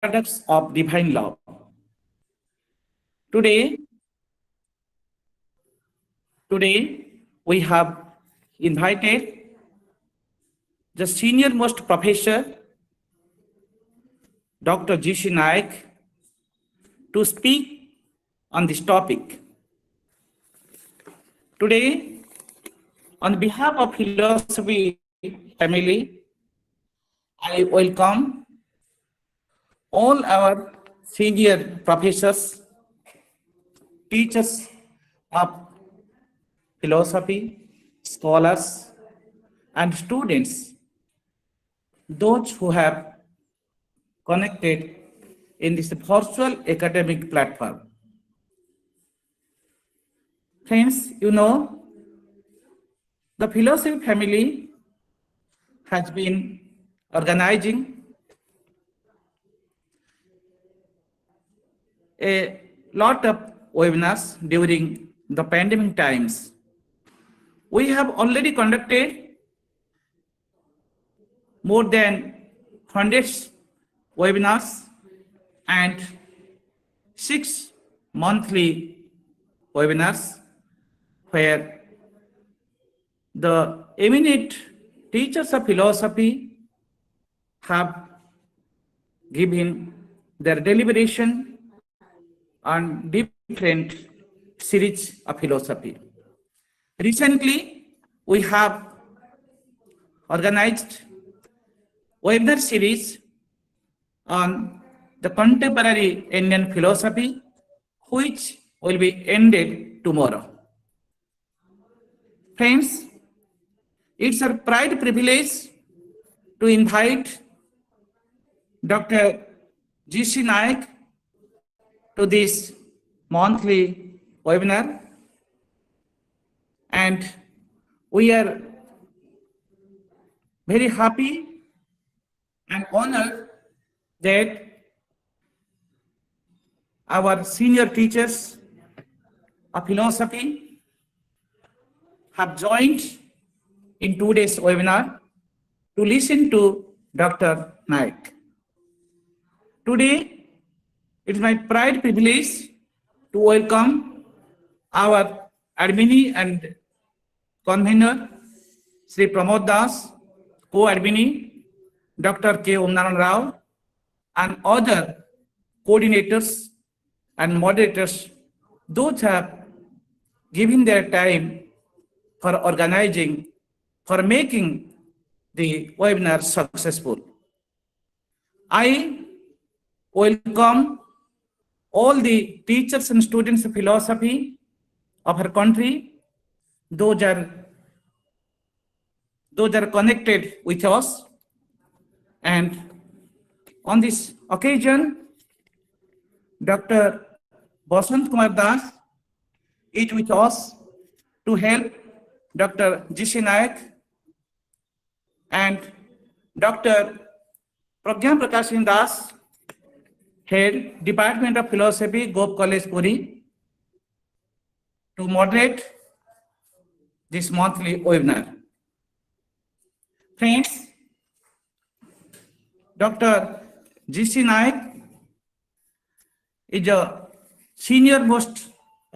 paradox of divine love. Today, today we have invited the senior most professor, Dr. G.C. Nayak, to speak on this topic. Today, on behalf of philosophy family, I welcome all our senior professors, teachers of philosophy, scholars, and students, those who have connected in this virtual academic platform. Friends, you know, the philosophy family has been organizing a lot of webinars during the pandemic times. We have already conducted more than 100 webinars and 6 monthly webinars where the eminent teachers of philosophy have given their deliberation on different series of philosophy. Recently, we have organized webinar series on the contemporary Indian philosophy, which will be ended tomorrow. Friends, it's a pride privilege to invite Dr. G.C. Nayak to this monthly webinar, and we are very happy and honored that our senior teachers of philosophy have joined in today's webinar to listen to Dr. Nayak. Today, it is my pride privilege to welcome our admin and convener, Sri Pramod Das, co-admin, Dr. K. Omnaran Rao, and other coordinators and moderators, those have given their time for organizing, for making the webinar successful. I welcome all the teachers and students of philosophy of our country, those are connected with us. And on this occasion, Dr. Basant Kumar Das is with us to help Dr. G.C. Nayak, and Dr. Pragyan Prakashin Das, Head, Department of Philosophy, Gop College, Puri, to moderate this monthly webinar. Friends, Dr. G.C. Nayak is a senior most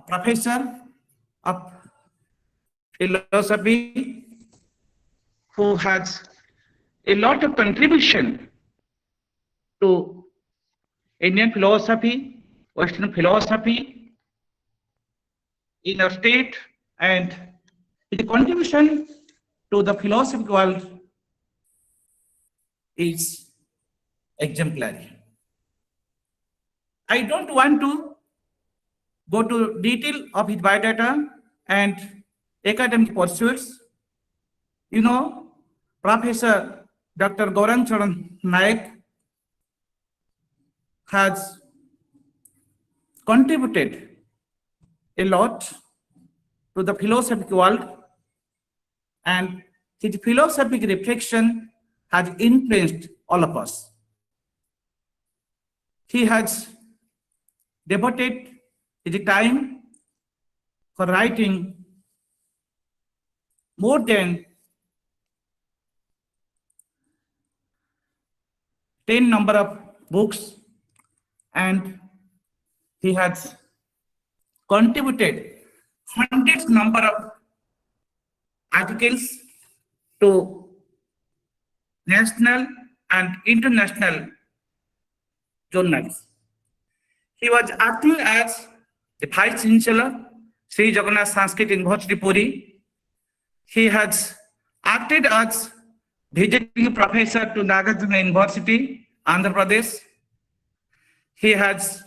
professor of philosophy who has a lot of contribution to Indian philosophy, Western philosophy in our state, and his contribution to the philosophic world is exemplary. I don't want to go to detail of his biodata and academic pursuits. You know, Professor Dr. Gaurang Charan Nayak has contributed a lot to the philosophic world, and his philosophic reflection has influenced all of us. He has devoted his time for writing more than 10 number of books and he has contributed hundreds number of articles to national and international journals. He was acting as the Vice Chancellor, Sri Jagannath Sanskrit University, Puri. He has acted as visiting professor to Nagarjuna University, Andhra Pradesh. He has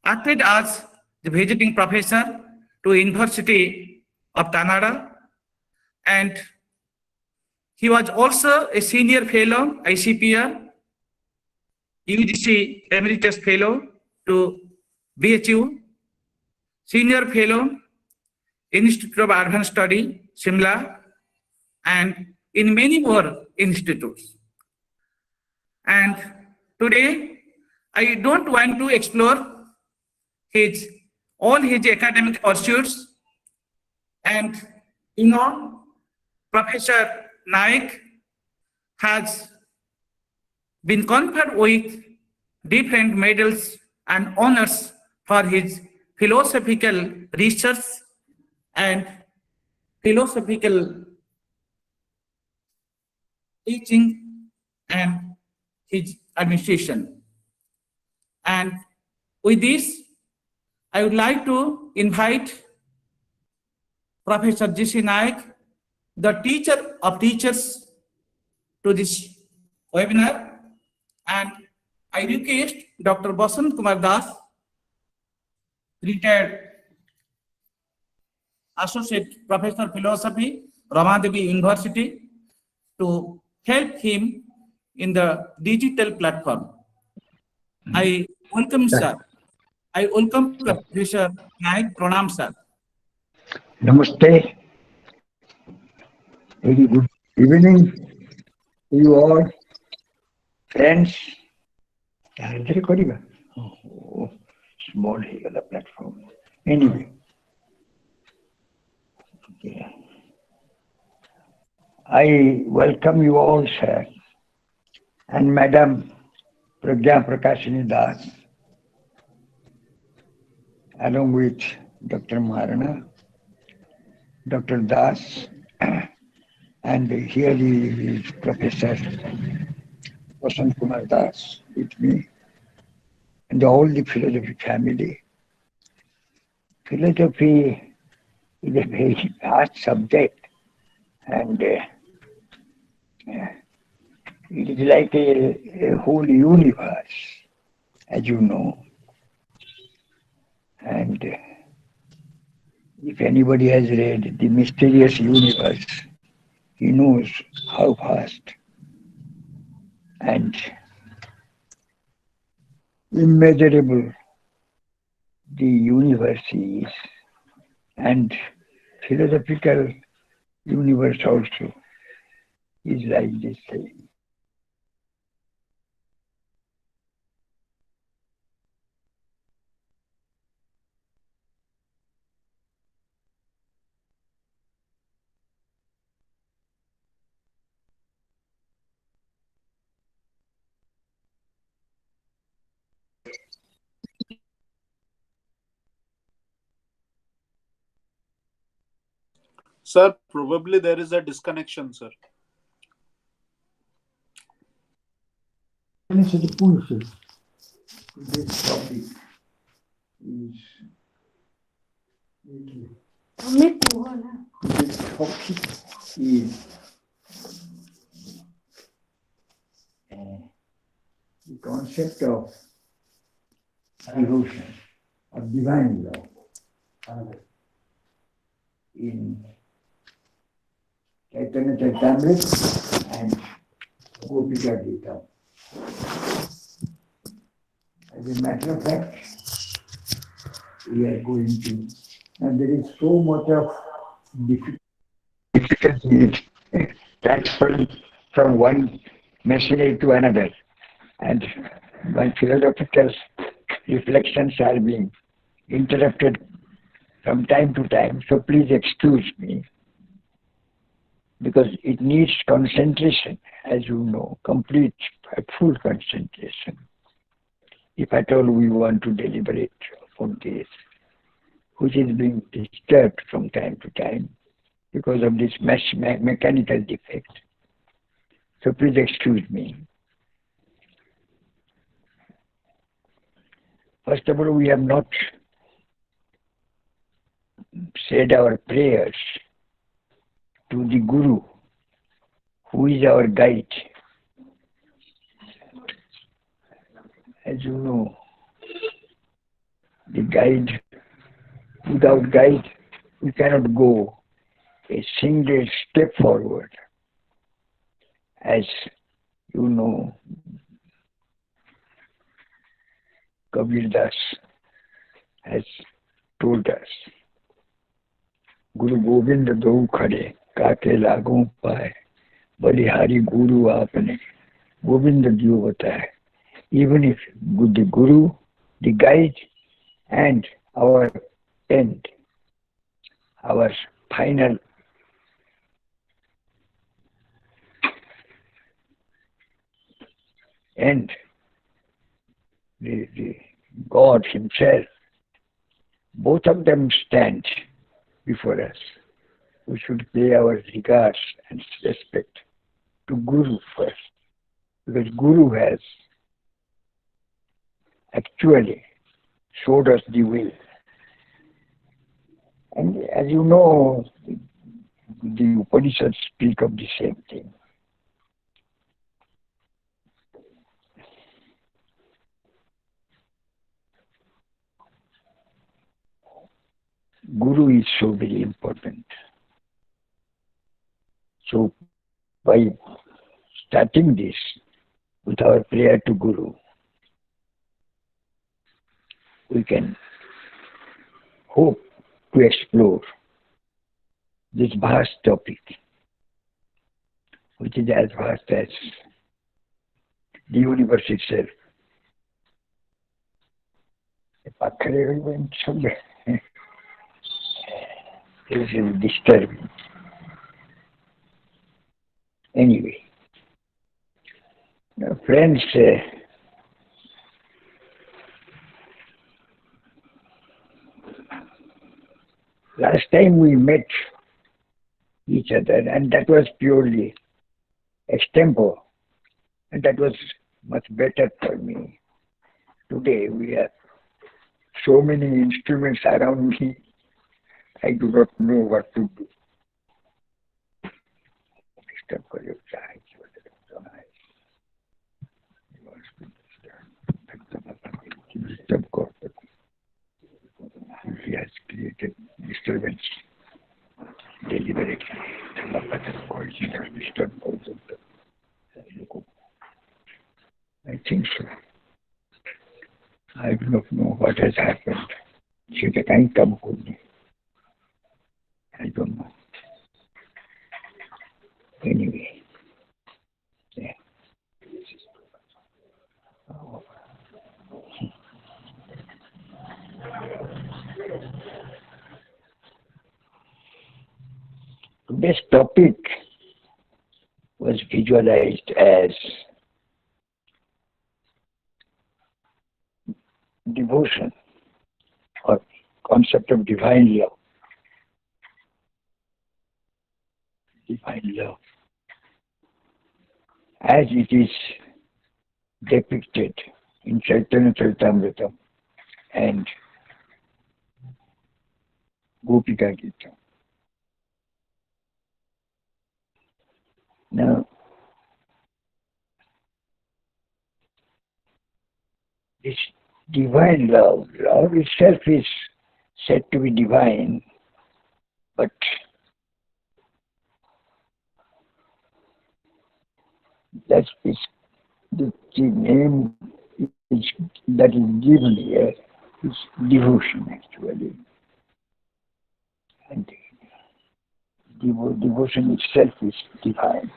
acted as the visiting professor to University of Kannada, and he was also a senior fellow, ICPR, UGC Emeritus Fellow to BHU, Senior Fellow, Institute of Advanced Study, Shimla, and in many more institutes. And today, I don't want to explore all his academic pursuits. And Professor Nayak has been conferred with different medals and honors for his philosophical research and philosophical teaching and his administration. And with this, I would like to invite Professor G.C. Nayak, the teacher of teachers, to this webinar. And I request Dr. Basant Kumar Das, retired Associate Professor of Philosophy, Ramadevi University, to help him in the digital platform. I welcome, sir. I welcome Professor Nayak. Pranam, sir. Namaste. Very good evening to you all, friends. Oh, small here the platform. Anyway, okay. I welcome you all, sir, and Madam Pragya Prakashini Das, along with Dr. Maharana, Dr. Das, and here is Professor Vasant Kumar Das with me, and all the philosophy family. Philosophy is a very vast subject, and it is like a whole universe, as you know. And if anybody has read The Mysterious Universe, he knows how vast and immeasurable the universe is, and philosophical universe also is like this same. Sir, probably there is a disconnection, sir. This topic is the concept of devotion, of divine love, in Chaitanya Charitamrita and Gopika Gita. As a matter of fact, we are going to, and there is so much of difficulty transferring from one machinery to another, and my philosophical reflections are being interrupted from time to time, so please excuse me, because it needs concentration, as you know, complete, full concentration. if at all we want to deliberate on this, which is being disturbed from time to time because of this mechanical defect. So please excuse me. First of all, we have not said our prayers to the Guru, who is our guide. As you know, the guide, without guide, we cannot go a single step forward. As you know, Kabir Das has told us, Guru Gobind दो खड़े काके लागों पाए बलिहारी Guru आपने Gobind जो बताए. Even if the Guru, the guide, and our end, our final end, the God Himself, both of them stand before us. We should pay our regards and respect to Guru first, because Guru has actually showed us the way. And as you know, the Upanishads speak of the same thing. Guru is so very important. So by starting this with our prayer to Guru, we can hope to explore this vast topic, which is as vast as the universe itself. This is disturbing. Anyway, now friends, last time we met each other, and that was purely extempore, and that was much better for me. Today we have so many instruments around me, I do not know what to do. He has created disturbance deliberately. I think so. I do not know what has happened. I don't know. Anyway. Yeah. Today's topic was visualized as devotion or concept of divine love. Divine love. As it is depicted in Chaitanya Charitamrita and Gopika Gita. Now, this divine love itself is said to be divine, but that is the name that is given here is devotion actually. And devotion itself is divine.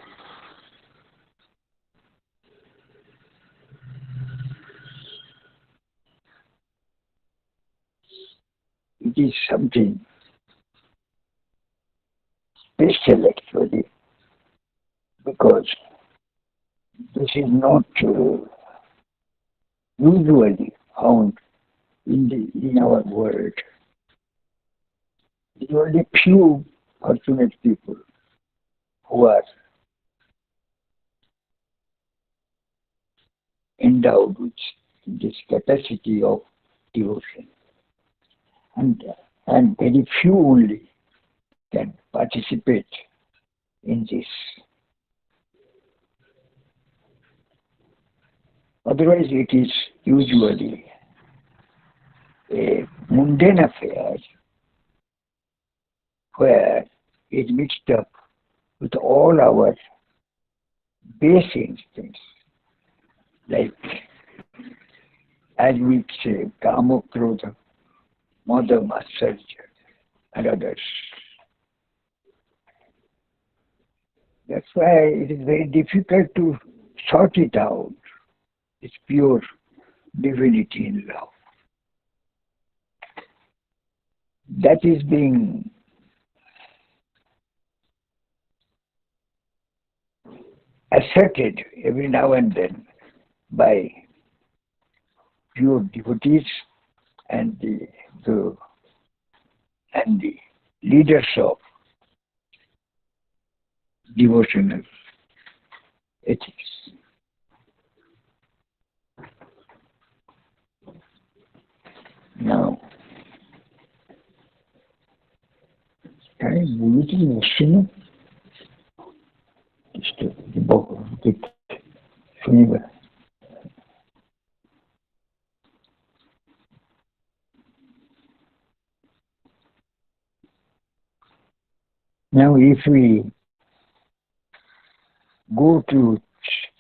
It is something special actually, because this is not usually found in our world. There are only few fortunate people who are endowed with this capacity of devotion, and and very few only can participate in this. Otherwise, it is usually a mundane affair where it mixed up with all our base instincts, like as we say, Kama, Krodha, Mother, Master, and others. That's why it is very difficult to sort it out. It's pure divinity in love. That is being asserted every now and then by pure devotees and the leaders of devotional ethics. Now, can I move it in motion? Just to get শুনিবা. Now, if we go to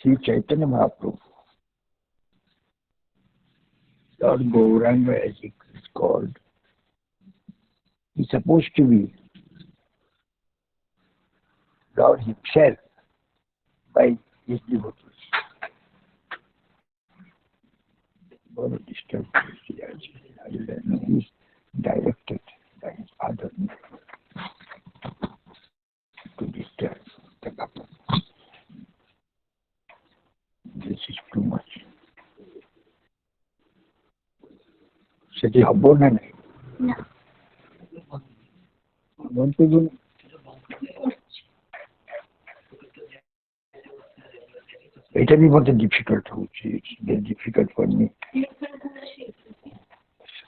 Sri Chaitanya Mahaprabhu, Lord Gauranga as it is called, he's supposed to be Lord himself by his devotees. God disturbed I don't know, he's directed by his father to disturb the couple. This is too much. সেটি হব না নাই এটা भी बहुत difficult হচ্ছে. It's very difficult for me.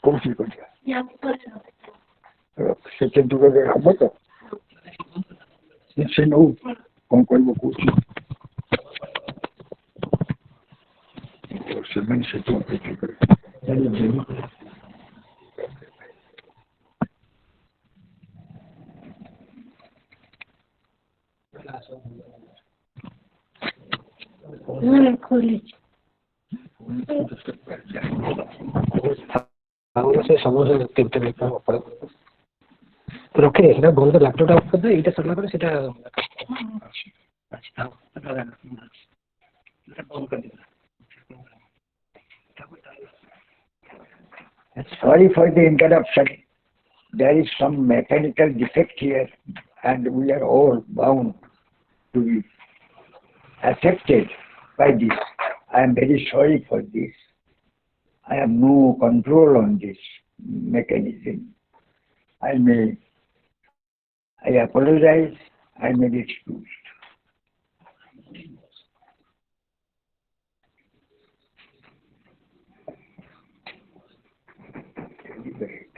কোন কি করছে সেটা দুটো হব তো সে নো কোন করব করছি সেখানে সেটা difficult. সমস্যা কেমতে রক্ষে সেটা বন্ধ ল্যাপটপটা অফ করে দেয়, এইটা সরলা করে সেটা Sorry for the interruption. There is some mechanical defect here and we are all bound to be affected by this. I am very sorry for this. I have no control on this mechanism. I apologize. I may be excused. Deliberate.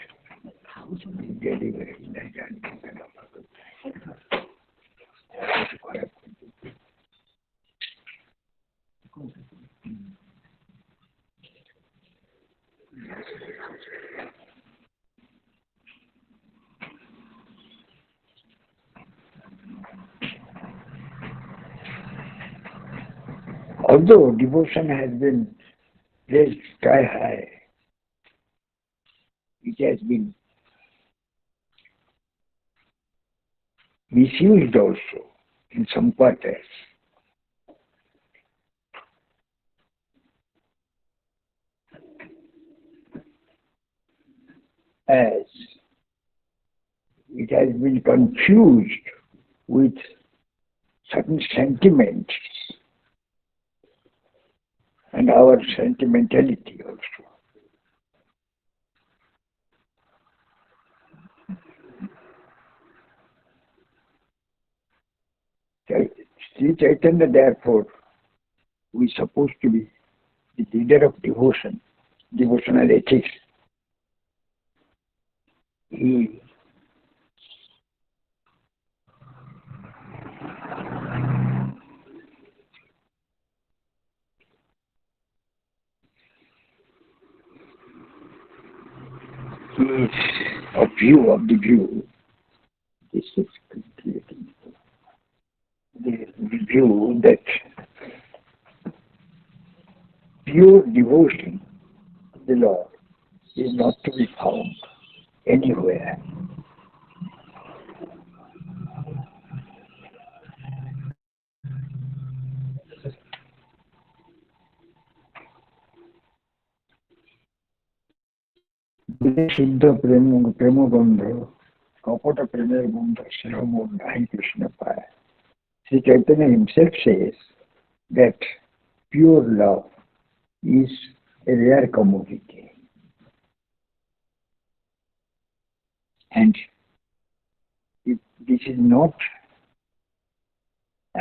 Although devotion has been raised sky high, it has been misused also in some quarters. As it has been confused with certain sentiments and our sentimentality also. Sri Chaitanya, therefore, who is supposed to be the leader of devotion, devotional ethics, he is of the view, this is creating the view that pure devotion to the Lord is not to be found anywhere. শুদ্ধ প্রেমগন্ধ কপট প্রেমের গন্ধ সেরম নাহি কৃষ্ণ পায়. Sri Chaitanya himself says that pure love is a rare commodity. And if this is not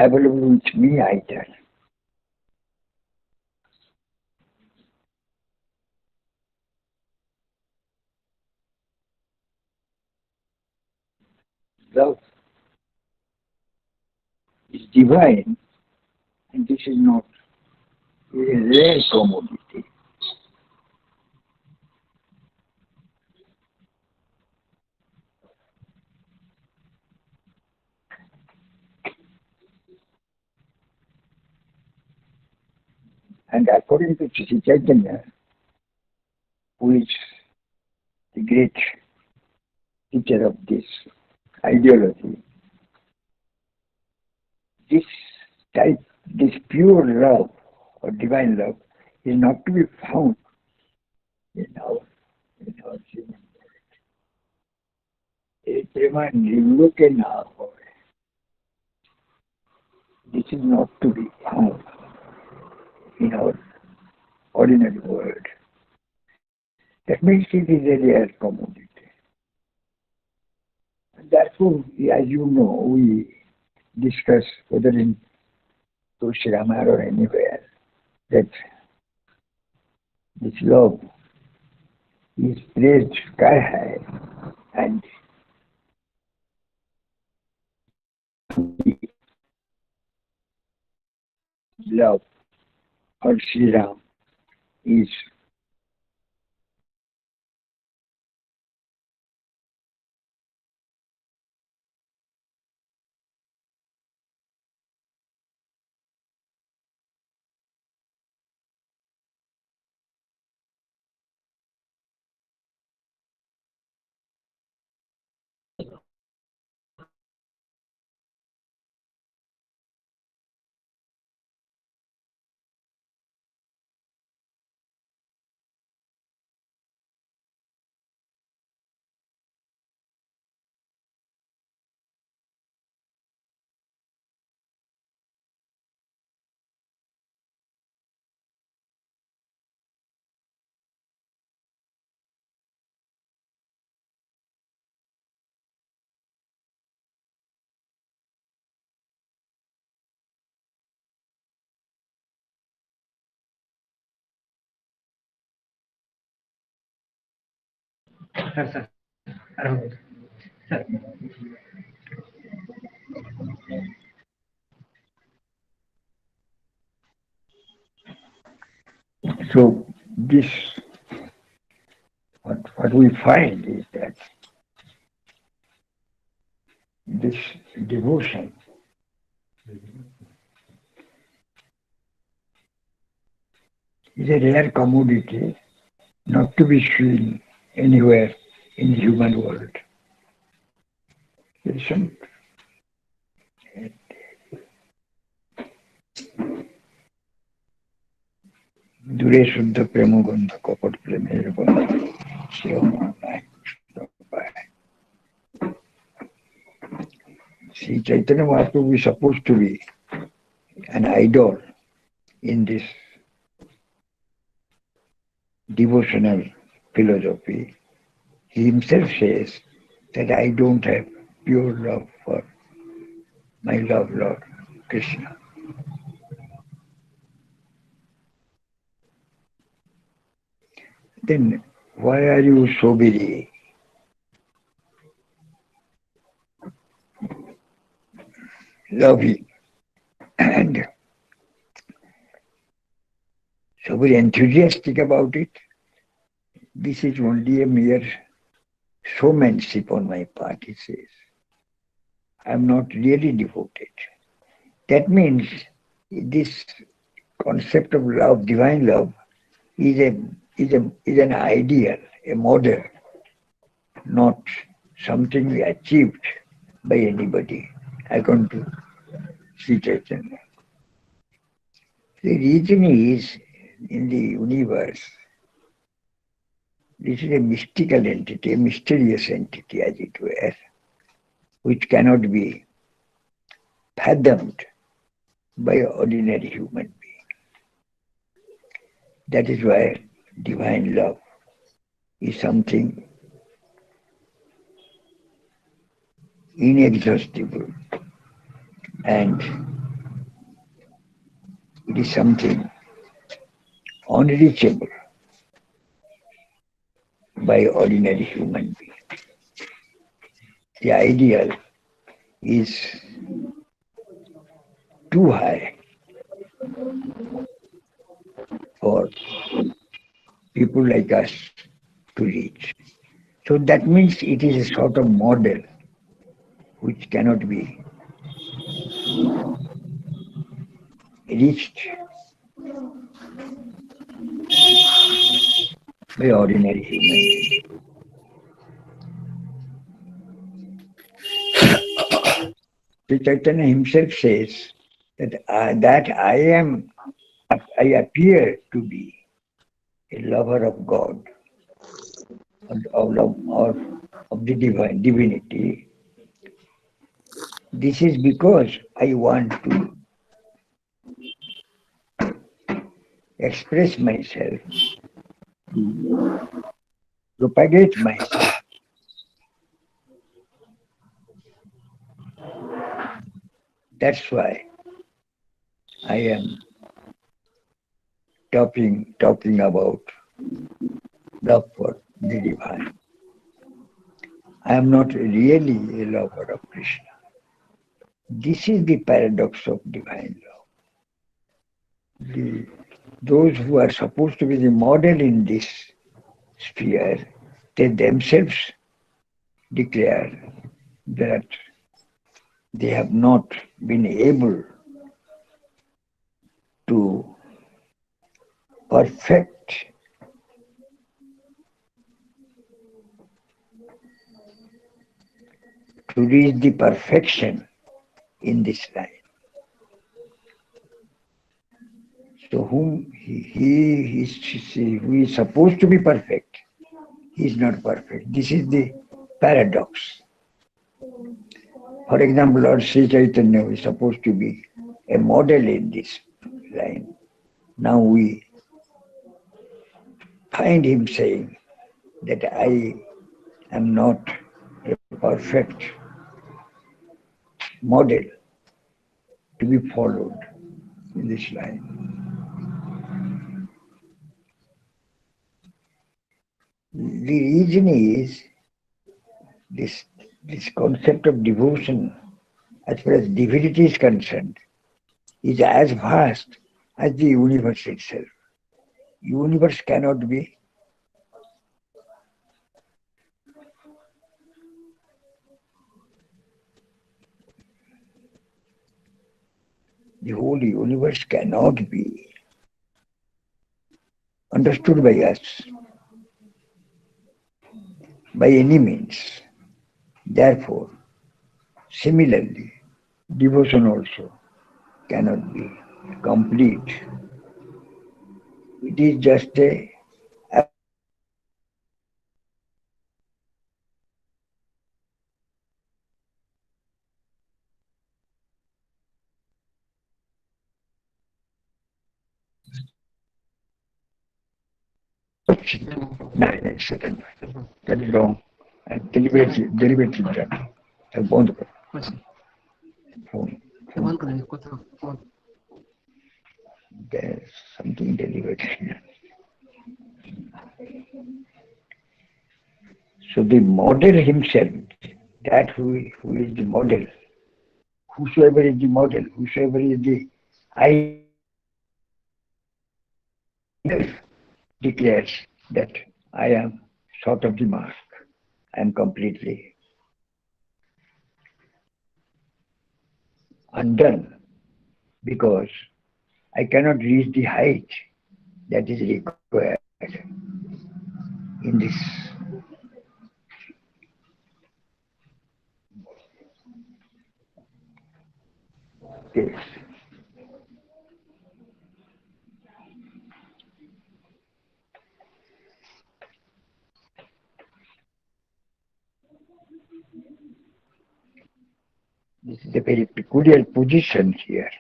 available with me either, love is divine, and this is not a rare commodity. And according to Sri Chaitanya, who is the great teacher of this ideology, this pure love or divine love is not to be found in our human world. A prema nirloke na hoy. This is not to be found in our ordinary world. That means it is a rare commodity. And therefore, as you know, we discuss whether in Tulsiramar or anywhere that this love is praised sky high, and love or Sri Ram is so this what we find is that this devotion is a rare commodity not to be seen anywhere in the human world. Listen. দূরে শুদ্ধ প্রেমগন্ধ কপট প্রেমের গন্ধ সেও নাই কৃষ্ণ পায়. Sri Chaitanya Mahaprabhu is supposed to be an idol in this devotional philosophy, he himself says that I don't have pure love for my love Lord Krishna. Then why are you so very loving and so very enthusiastic about it? This is only a mere showmanship on my part, he says. I am not really devoted. That means this concept of love, divine love, is an ideal, a model, not something we achieved by anybody, according to Sri Chaitanya. The reason is in the universe, this is a mystical entity, a mysterious entity, as it were, which cannot be fathomed by ordinary human being. That is why divine love is something inexhaustible and it is something unreachable by ordinary human being. The ideal is too high for people like us to reach. So that means it is a sort of model which cannot be reached by ordinary human being. Sri Chaitanya himself says that I appear to be a lover of God, of the divine divinity. This is because I want to express myself, propagate myself. That's why I am talking about love for the divine. I am not really a lover of Krishna. This is the paradox of divine love. Those who are supposed to be the model in this sphere, they themselves declare that they have not been able to perfect to reach the perfection in this life. So who is supposed to be perfect, he is not perfect. This is the paradox. For example, Lord Sri Chaitanya is supposed to be a model in this line. Now we find him saying that I am not a perfect model to be followed in this line. The reason is this, this concept of devotion, as far as divinity is concerned, is as vast as the universe itself. Universe cannot be the whole universe cannot be understood by us by any means. Therefore, similarly, devotion also cannot be complete. It is just a No, second. That is wrong. And deliberately done. So বন্ধ করো। Phone. There's something deliberate. So the model himself, that who is the model, whosoever is the model, whosoever is the idol, declares that I am short of the mark. I am completely undone because I cannot reach the height that is required in this case. This is a very peculiar position here.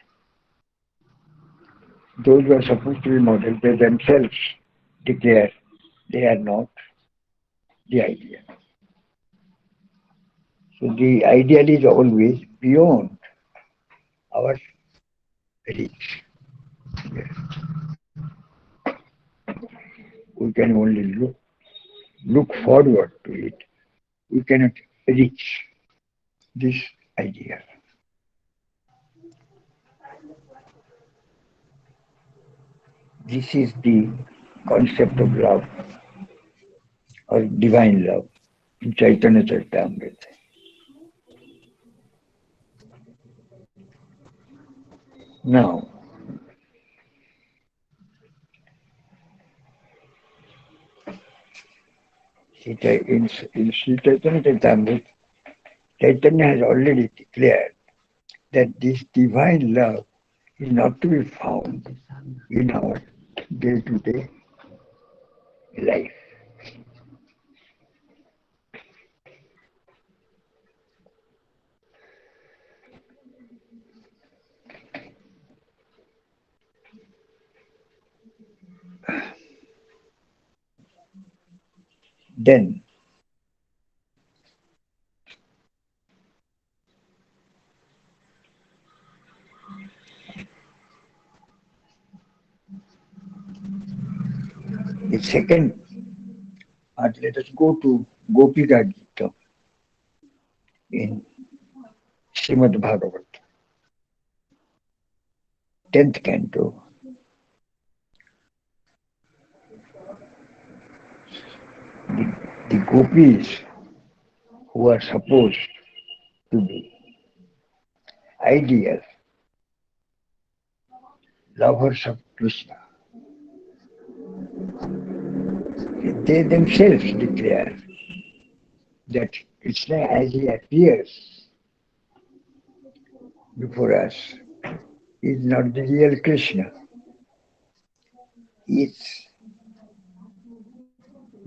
Those who are supposed to be models, they themselves declare they are not the ideal. So the ideal is always beyond our reach. We can only look forward to it. We cannot reach this idea. This is the concept of love or divine love in Chaitanya Charitamrita. Now, in Sri Chaitanya Charitamrita, Chaitanya has already declared that this divine love is not to be found in our day-to-day life. Then, the second part, let us go to Gopika Gita in Srimad Bhagavat, 10th canto. The gopis who are supposed to be ideal lovers of Krishna, they themselves declare that Krishna as he appears before us is not the real Krishna. It's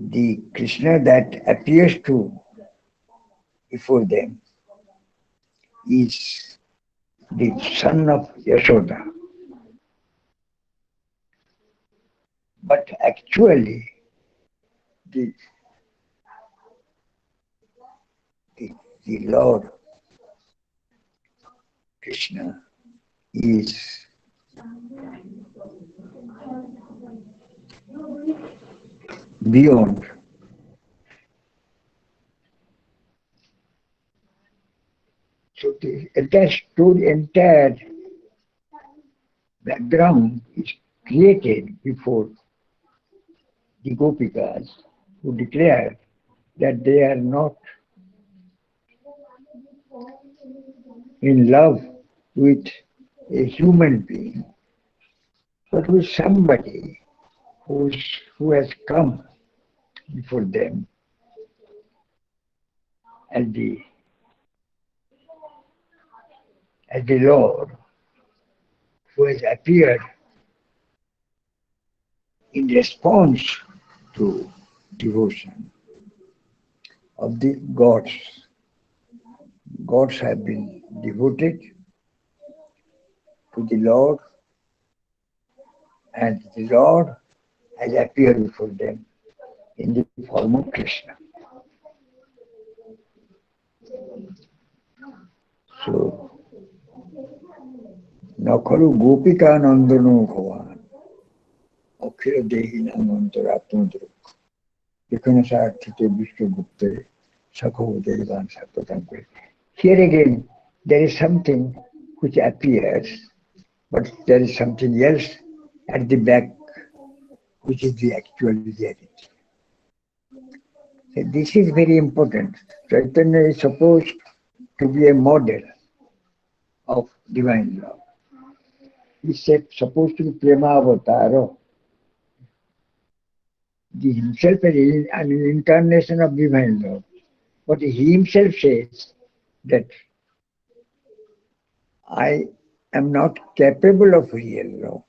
the Krishna that appears to before them is the son of Yashoda. But actually, the, the Lord Krishna is beyond. So the entire background is created before the Gopikas who declare that they are not in love with a human being, but with somebody who has come before them as the Lord, who has appeared in response to devotion of the gods. Gods have been devoted to the Lord, and the Lord has appeared before them in the form of Krishna. So, Nakaru Gopika Nandano Bhavan, Akhira Dehi Namantaratmudru, Vikanasarthite Vishwagupte, Sakho Devan Satpatamkre. Here again, there is something which appears, but there is something else at the back, which is the actual reality. So this is very important. Chaitanya is supposed to be a model of divine love. He said supposed to be Prema Avatara. He himself is an incarnation of divine love. But he himself says that I am not capable of real love,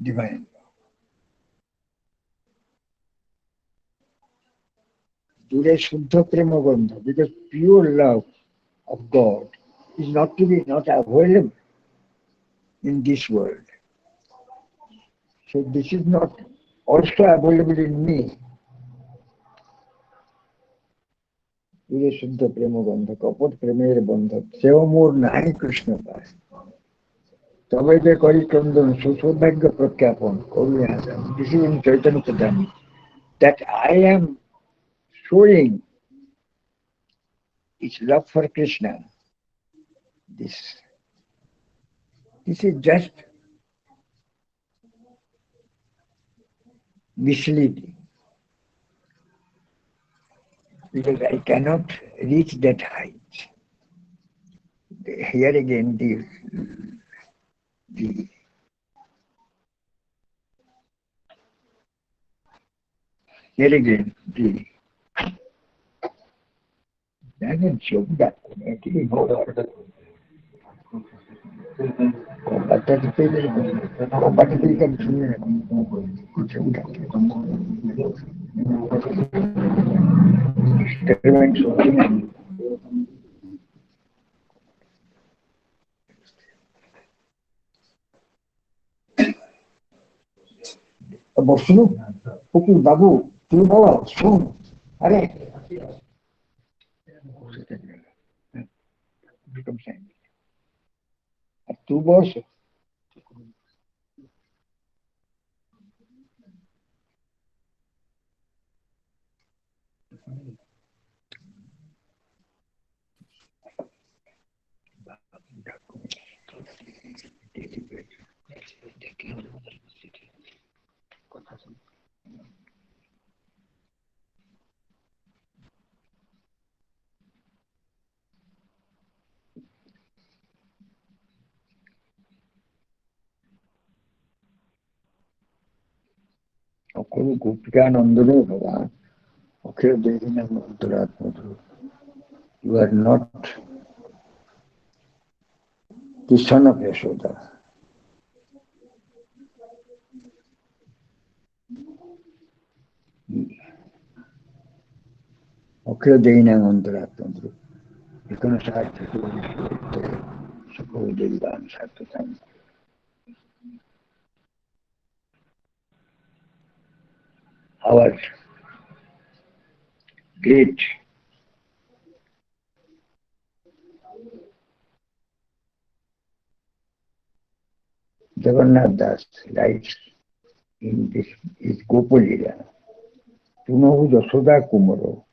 divine love. Today Shuddha Prema Bandha, because pure love of God is not to be not available in this world. So this is not also available in me. Today Shuddha Prema Bandha, Kapat Premera Bandha, Sevamur Nahi Krishna Pai. তবে যে করি ক্রন্দন সুসৌভাগ্য প্রজ্ঞাপন করুন Hasan this is in Chaitanya Pradhani that I am showing its love for Krishna. This is just misleading because I cannot reach that height. Here again, the here again the doesn't show that actually no order. বসনু ফকির বাবু তুই বলো শুন আরে তুই বস অকল গোপিকা নন্দনে ভগবান অখিল দেহিনা অন্তরাত্মধু you are not the son of Yashoda. অখিল দেহিনা অন্তরাত্মধু বিকনসার্থিত সকল দেবান সার্থতাম our great Jagannath Das writes in this is Gopalila. Tunau Jasoda Kumaro,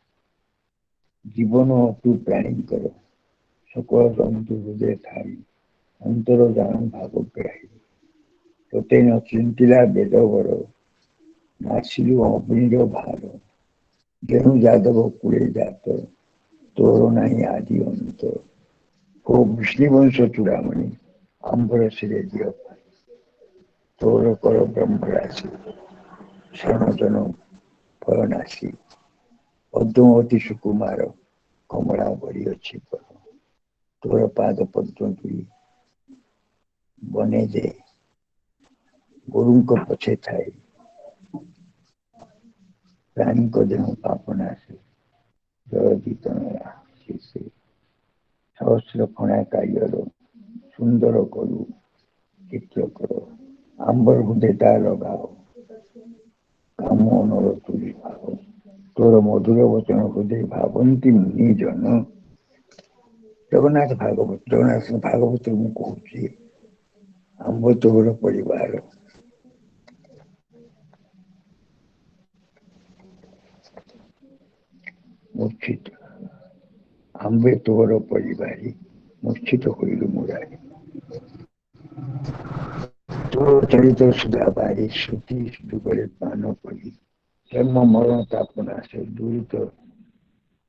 Jibono tu planning karo, Sakala Jantu Hruday Thai, Antaro Janan Bhagagrahi, Totena Chintila Bedavaro, Nasilu Abhiniro Bharo, Genu Jadavo Kule Jato, Toro Nahi Adi Anto, O Vishnivansa Churamani, Ambara Sirejiya, Toro Koro Brahmarasi, Sanatano Paranasi, Oddomoti Sukumaro, Komalavari Ochiparo, Tora Pada Padmanturi, Bone de Gurunko Pachethai, Ranko Demo Papanasi, Joditana, Sisi, Sahasra Phana Kayaro, Sundaro Koru, Kityo Koro, Ambar Hudeta Logao, କାମ ନର ତୁଲି ଭାବ ତୋର ମଧୁର ବଚନ ବୋଧେ ଭାବନ୍ତି ମୁନି ଜନ। ଜଗନ୍ନାଥ ଭାଗବତ ମୁଁ କହୁଛି, ଆମ୍ଭ ତୋର ପରିବାର ମୂର୍ଚ୍ଛିତ, ଆମ୍ଭେ ତୋର ପରିବାରୀ ମୂର୍ଚ୍ଛିତ ହୋଇଲୁ ମୁରାରୀ। ତୋର ଚରିତ ସୁଧା ବାରି ଶ୍ରୁତି ଯୁଗରେ ପାନ ପଡ଼ି ଜନ୍ମ ମରଣ ତାପନ ଆସେ ଦୂରିତ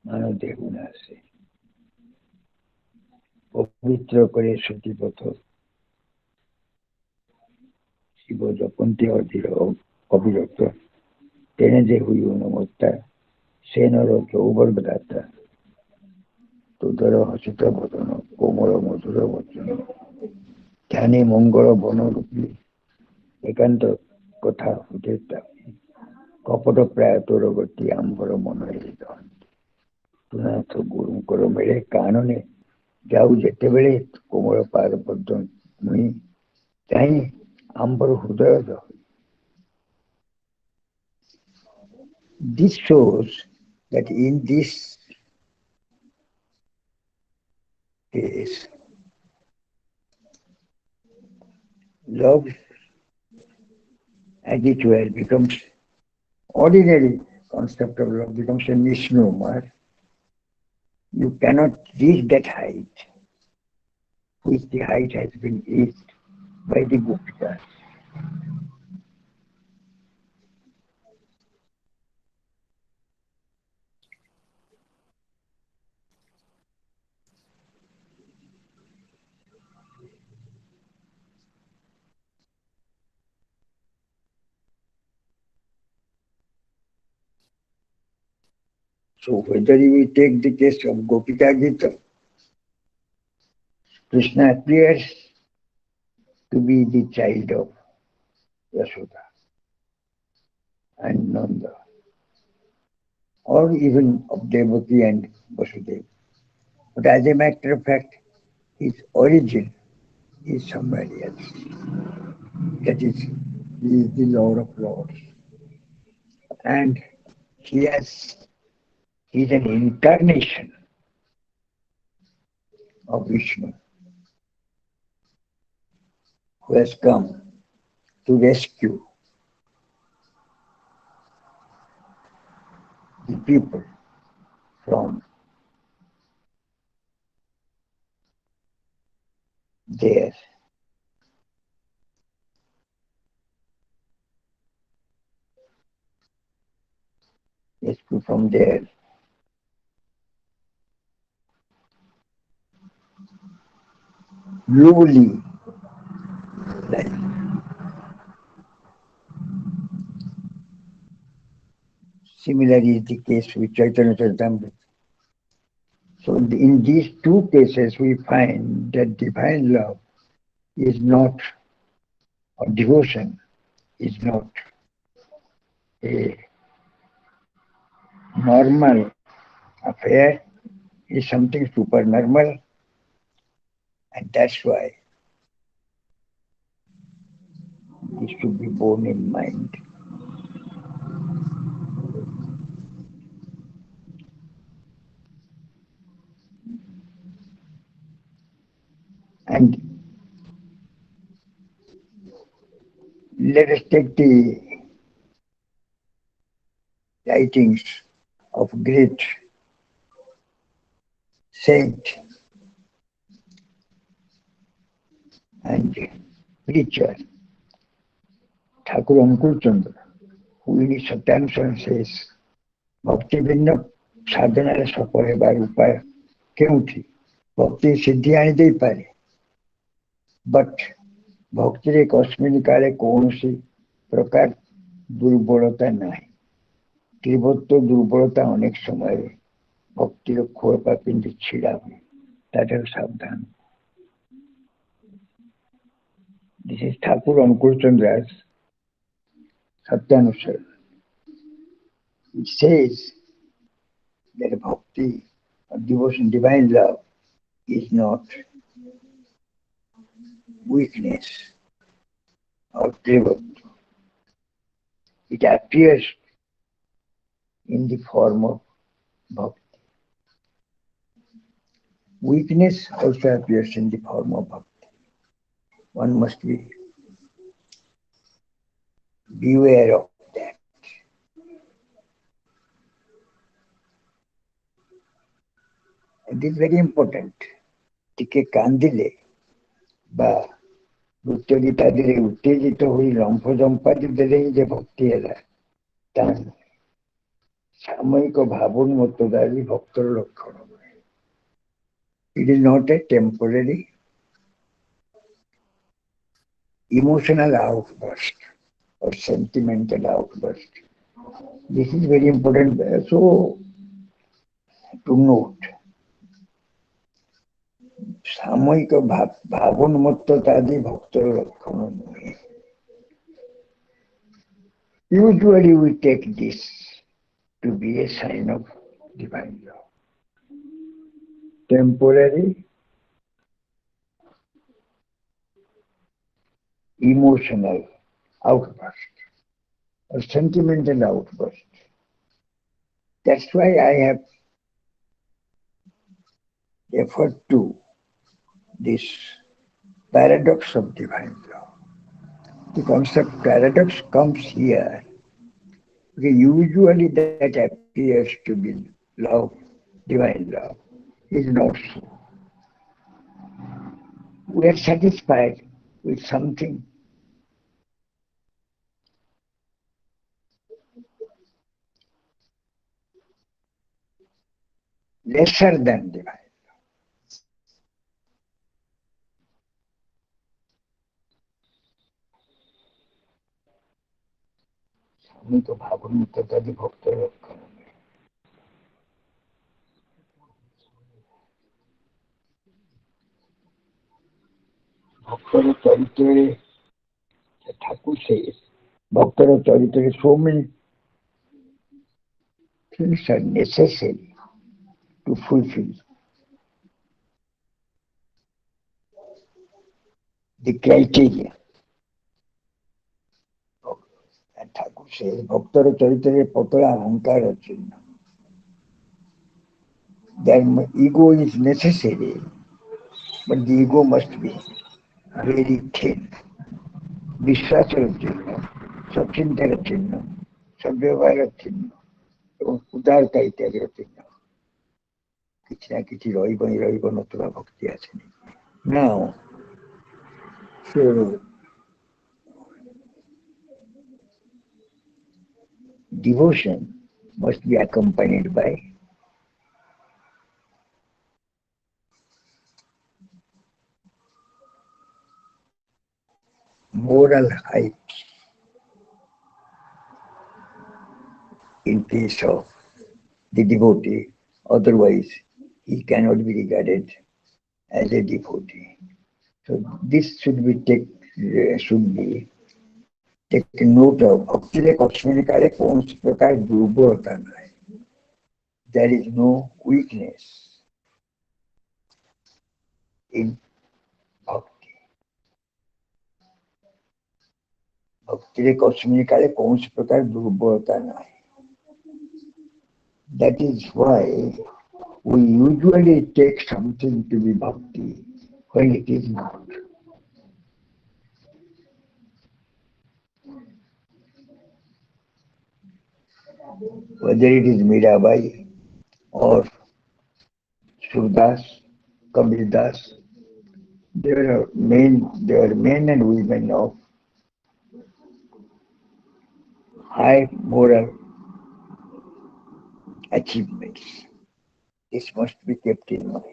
ମାନ ଦେହୁନ ଆସେ। ପବିତ୍ର করে শ্রুতিপথ শিব জপন্তি অধীর অবিরত তেনে যে হুই অনুমত্তা সে নর যৌবর্গ দাতা তোদর হসিত বদন কোমল মধুর বচন ধ্যানে মঙ্গল বনরূপী একান্ত কথা ফুটে কপট প্রায় তোর গতি আম্বর মନରେ ତୁନାଥ ଗୁରୁଙ୍କର ମିଳେ କାନନେ ଯାଉ ଯେତେବେଳେ କୋମଳ ପାଦ ପଦ୍ମ ମୁଇଁ ଚାହିଁ ଆମ୍ବର ହୃଦୟ ଦହି। This shows that in this case, love as it were becomes ordinary concept of love becomes a misnomer. You cannot reach that height, which the height has been reached by the Guptas. So whether we take the case of Gopika Gita, Krishna appears to be the child of Yashoda and Nanda, or even of Devaki and Vasudeva. But as a matter of fact, his origin is somewhere else. That is, he is the Lord of Lords. And he is an incarnation of Vishnu who has come to rescue the people from their lowly life. Similarly is the case with Chaitanya Charitamrita. So in these two cases we find that divine love is not, or devotion is not a normal affair, is something supernormal, and that's why this should be borne in mind. And let us take the writings of great saint and preacher Thakur Ankur Chandra, who in his Satyanusaran says, Bhakti Vinna sadhanare safal hebar upaya କେଉଁଠି ଭକ୍ତି ସିଦ୍ଧି ଆଣିଦେଇପାରେ, but ଭକ୍ତିରେ କସ୍ମିନ୍ କାଳେ କୌଣସି ପ୍ରକାର ଦୁର୍ବଳତା ନାହିଁ। ତୀବ୍ର ଦୁର୍ବଳତା ଅନେକ ସମୟରେ ଭକ୍ତିର ଖୋଳପା ପିନ୍ଧି ଛିଡ଼ା ହୁଏ, ତାଠାରୁ ସାବଧାନ। This is Thakur Ankur Chandra's Satyanusara. It says that bhakti or devotion, divine love, is not weakness or devotee. it appears in the form of bhakti. Weakness also appears in the form of bhakti. One must be beware of that. It is very important. ଟିକେ କାନ୍ଦିଲେ ବା ନୃତ୍ୟ ଗୀତାଦିରେ ଉତ୍ତେଜିତ ହୋଇ ଲମ୍ଫ ଜମ୍ପାଦି ଦେଲେ ହିଁ ଯେ ଭକ୍ତି ହେଲା ତାହା ନୁହେଁ। ସାମୟିକ ଭାବୋନ୍ମତ୍ତତା ବି ଭକ୍ତର ଲକ୍ଷଣ ନୁହେଁ। It is not a temporary emotional outburst or sentimental outburst. This is very important. So, to note, ସାମୟିକ ଭାବୋନ୍ମତ୍ତତା ଆଦି ଭକ୍ତର ଲକ୍ଷଣ ନୁହେଁ। Usually we take this to be a sign of divine love. Temporary emotional outburst or sentimental outburst. That's why I have referred to this paradox of divine love. The concept paradox comes here because usually that appears to be love, divine love, is not so. We are satisfied with something lesser than divine. সাময়িক ভাবন্বিততাদি ভক্তের লক্ষণ। ভক্তের চরিত্রে ঠাকুর says, ভক্তের চরিত্রে so many things are necessary to fulfill the criteria. And Thakur says, ভক্তের চরিত্রে পতলা অহংকার চিহ্ন. Then ego is necessary, but the ego must be very thin. বিশ্বাসের চিহ্ন, সচিন্তার চিহ্ন, সব্যবহারের চিহ্ন এবং উদারতা ইত্যাদির চিহ্ন। କିଛି ନା କିଛି ରହିବ ହିଁ ରହିବ, ନଥିବା ଭକ୍ତି ଆସେନି। Now, so devotion must be accompanied by moral height in case of the devotee, otherwise he cannot be regarded as a devotee. So this should be taken note of. Bhakti Kosminikare कौनसी प्रकार दुर्बलता नहीं. There is no weakness in bhakti. Bhakti Kosminikare कौनसी प्रकार दुर्बलता नहीं. That is why we usually take something to be bhakti when it is not. Whether it is Mirabai or Surdas, Kabirdas, they were men and women of high moral achievements. This must be kept in mind.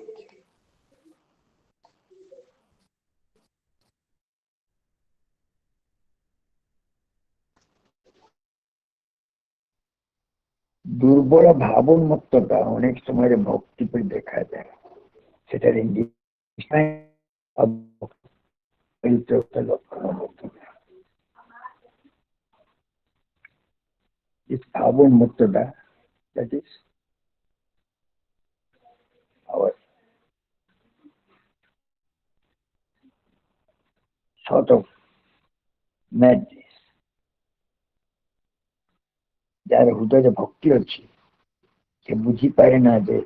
দুর্বল ভাবোন্মত্ততা অনেক সময় ভক্তিতে দেখা যায়, সেটার লক্ষণ। This ভাবোন্মত্ততা, that is our sort of madness. ଯାହାର ହୃଦୟରେ ଭକ୍ତି ଅଛି ସେ ବୁଝିପାରେ ନା ଯେ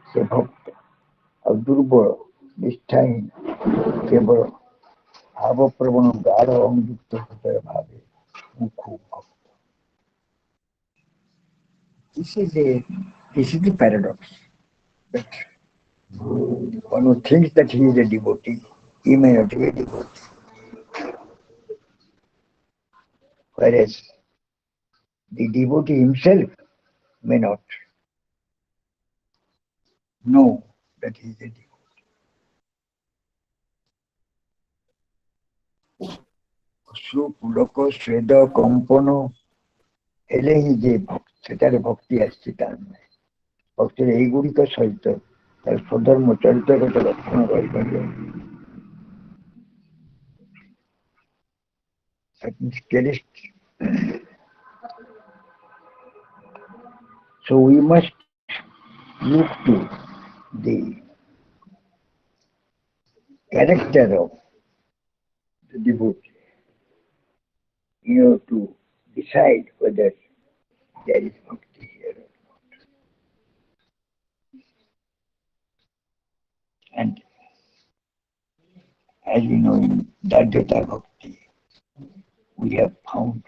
ସେ ଭକ୍ତ ଆଉ ଦୁର୍ବଳ ନିଷ୍ଠାହୀନ କେବଳ ଭାବପ୍ରବଣ ଗାଢ଼ ଅନୁଯୁକ୍ତ ହୃଦୟ ଭାବେ ମୁଁ ଖୁବ୍ ଭକ୍ତ। This is the paradox. That one who thinks that he is a devotee, he may not be a devotee. Whereas the devotee himself may not know that he is a devotee. ଅଶ୍ରୁ ପୁଲକ ସ୍ୱେଦ କମ୍ପନ ହେଲେ ହିଁ ଯେ ସେଠାରେ ଭକ୍ତି ଆସିଛି ତା ନୁହେଁ। ଭକ୍ତିରେ ଏଇଗୁଡ଼ିକ ସହିତ ତାର ସ୍ୱଧର୍ମ ଚରିତ୍ରଗତ ଲକ୍ଷଣ ରହିପାରିବ। So we must look to the character of the devotee, to decide whether there is bhakti here or not. And as we know, in Dadyata Bhakti, we have found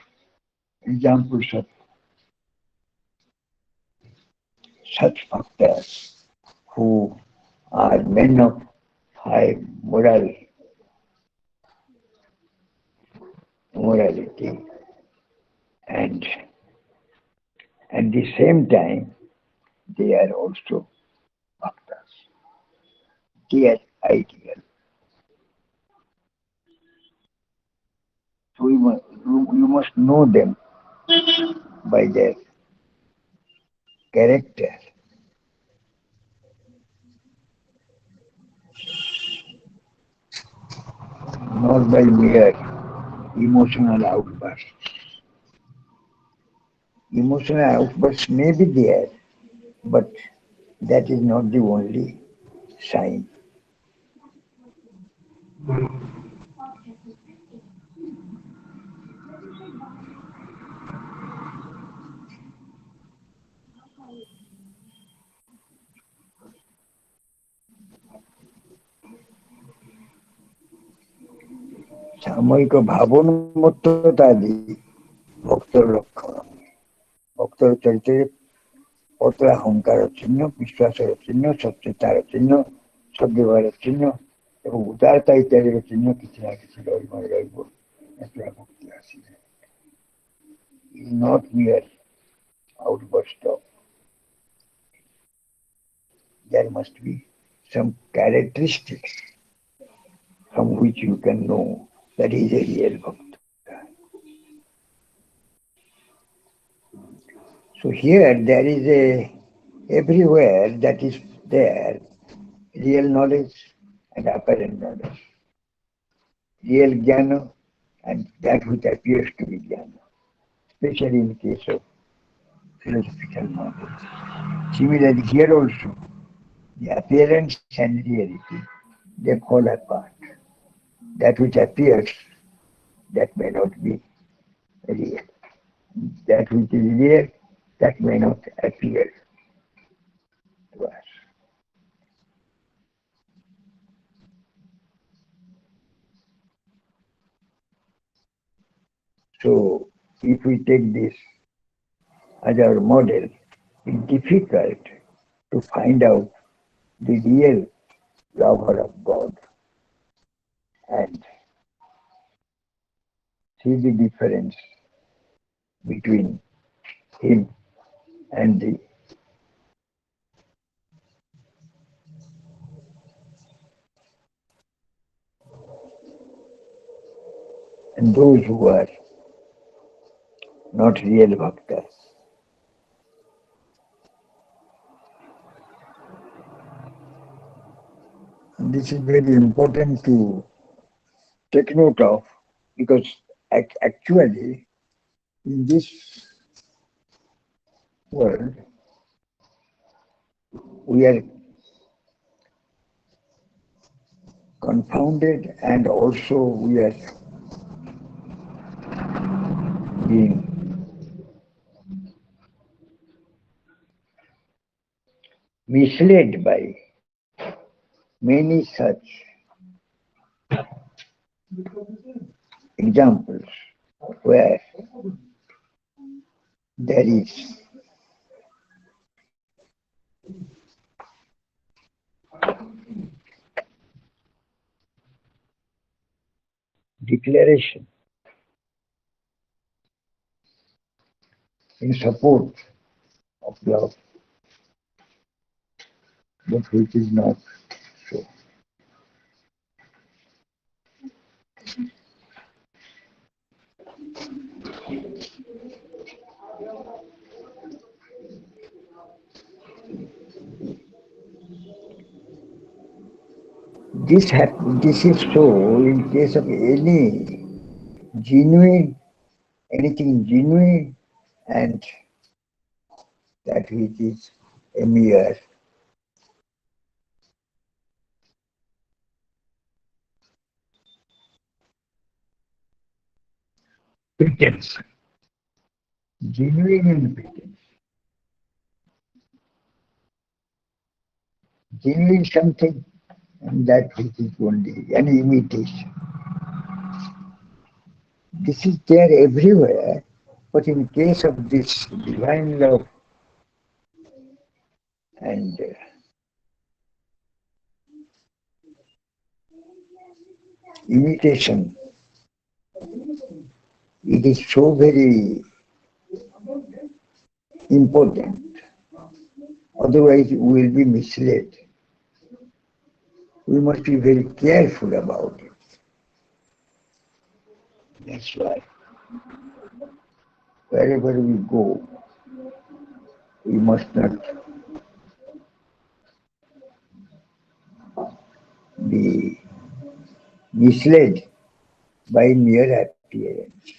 examples of such bhaktas who are men of high morality, and at the same time they are also bhaktas. They are ideal. So you must know them by their character, not by mere emotional outbursts. Emotional outbursts may be there, but that is not the only sign. ସାମୟିକ ଭାବୋନ୍ମତ୍ତତା ଆଦି ଭକ୍ତର ଲକ୍ଷଣ। ଭକ୍ତର ଚରିତ୍ରରେ ପତଳା ଅହଙ୍କାର ଚିହ୍ନ, ବିଶ୍ୱାସର ଚିହ୍ନ, ସତ୍ୟତାର ଚିହ୍ନ, ସଦ୍ବ୍ୟବହାର ଚିହ୍ନ ଏବଂ ଉଦାରତା ଇତ୍ୟାଦିର ଚିହ୍ନ କିଛି ନା କିଛି ରହିବ। ଏଥିରେ ଭକ୍ତି ଆସିଯାଏ। It is not mere outburst of. There must be some characteristics from which you can know that he is a real bhakta. So here there is everywhere that is there real knowledge and apparent knowledge, real jnana and that which appears to be jnana, especially in case of philosophical knowledge. Similarly here also, the appearance and reality, they fall apart. That which appears, that may not be real. That which is real, that may not appear to us. So if we take this as our model, it's difficult to find out the real lover of God and see the difference between him and those who are not real bhaktas. And this is very important to take note of, because actually in this world we are confounded and also we are being misled by many such examples where there is declaration in support of love, but which is not so. This is so in case of genuine, anything genuine, and that which is a mere pretense. Genuine and pretense. Genuine something, and that which is only an imitation. This is there everywhere, but in case of this divine love and imitation, it is so very important. Otherwise, we will be misled. We must be very careful about it. That's why wherever we go, we must not be misled by mere appearance.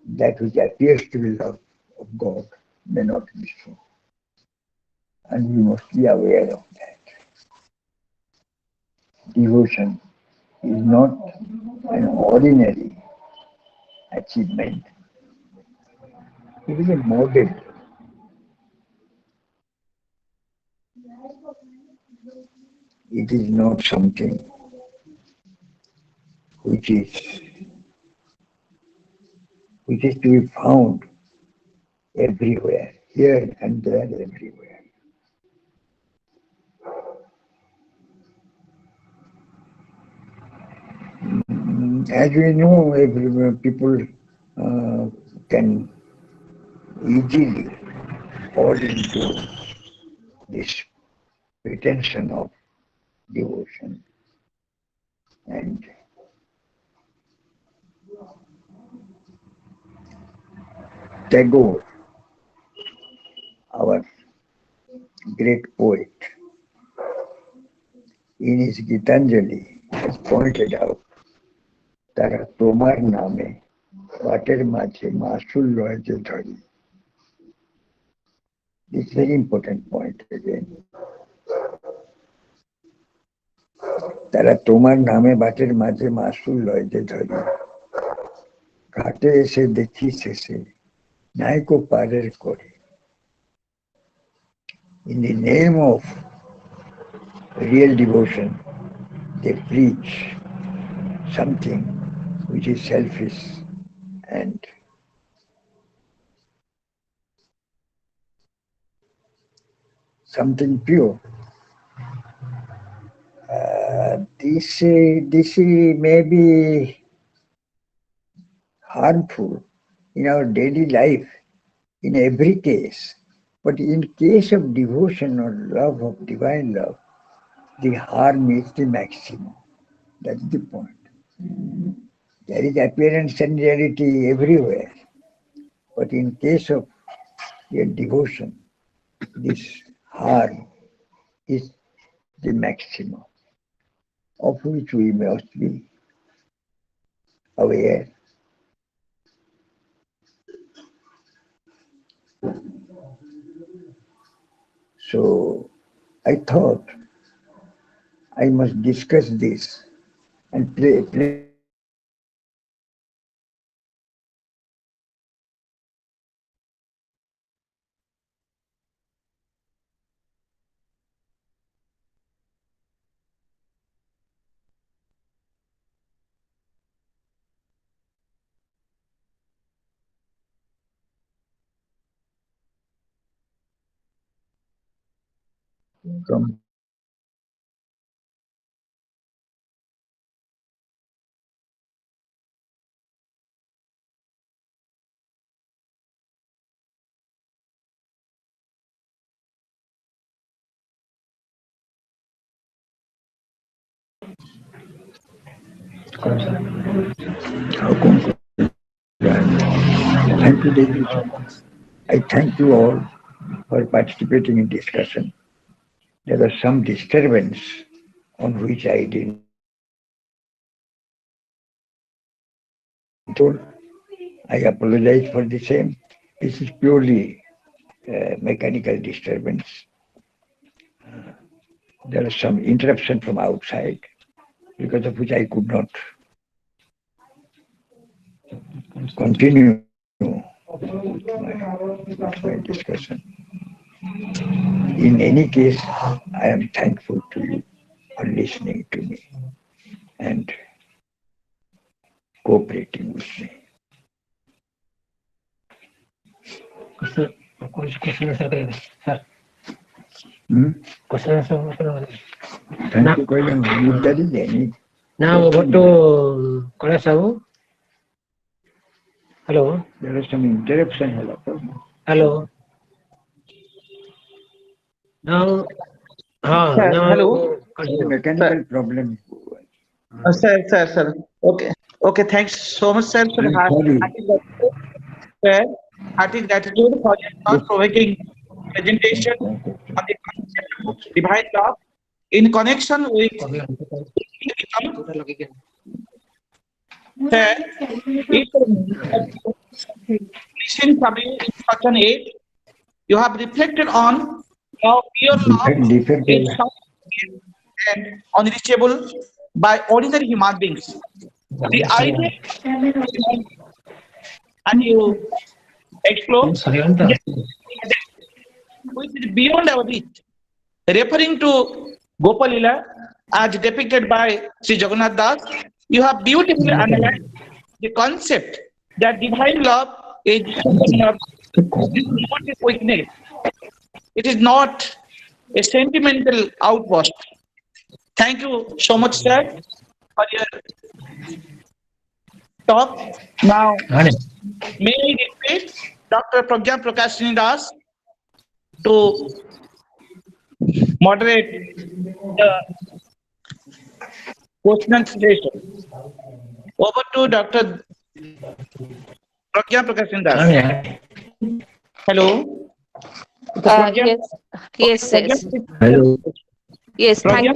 That which appears to be love of God may not be so. And we must be aware of that. Devotion is not an ordinary achievement. It is a model. It is not something which is to be found everywhere, here and there, everywhere. As we know, everywhere people can easily fall into this pretension of devotion. And Tagore, our great poet, in his Gitanjali, has pointed out তারা তোমার নামে বাটের মাঝে মাসুল রয়েছে ধরি. It's very important point again. তারা তোমার নামে বাটের মাঝে মাসুল রয়েছে ধরি. ঘাটে এসে দেখি শেষে নাইকো পারের করে. In the name of real devotion, they preach something which is selfish and something pure. This may be harmful in our daily life in every case, but in case of devotion or love of divine love, the harm is the maximum. That's the point. There is appearance and reality everywhere, but in case of your devotion, this harm is the maximum, of which we must be aware. So I thought I must discuss this and play from how thank you, ladies. I thank you all for participating in discussion. There was some disturbance on which I didn't told. I apologize for the same. This is purely mechanical disturbance. There was some interruption from outside because of which I could not continue with my discussion. In any case, I am thankful to you for listening to me and cooperating with me. Question answer करेंगे sir. Hmm? Question answer करेंगे. Thank you, Koyan. If there is any, Now go to Kala Sabu. Hello. there is some interruption. Hello. Now, Sir, now hello. The mechanical problem. Sir. Okay. Thanks so much, sir, for I'm sorry. hearty gratitude for your thought-provoking presentation on the concept of divine love in connection with sir. If listen coming in such an age, you have reflected on how pure love Defect. is something and unreachable by ordinary human beings. The idea, and you explore which is beyond our reach, referring to Gopalila as depicted by Sri Jagannath Das, you have beautifully analyzed the concept that divine love is not a weakness. It is not a sentimental outburst. Thank you so much, sir, for your talk. Now, may I request Dr. Pragya Prakashini Das to moderate the question and session. Over to Dr. Pragya Prakashini Das. Hello. Yes, yes. Hello. Yes, Pragya,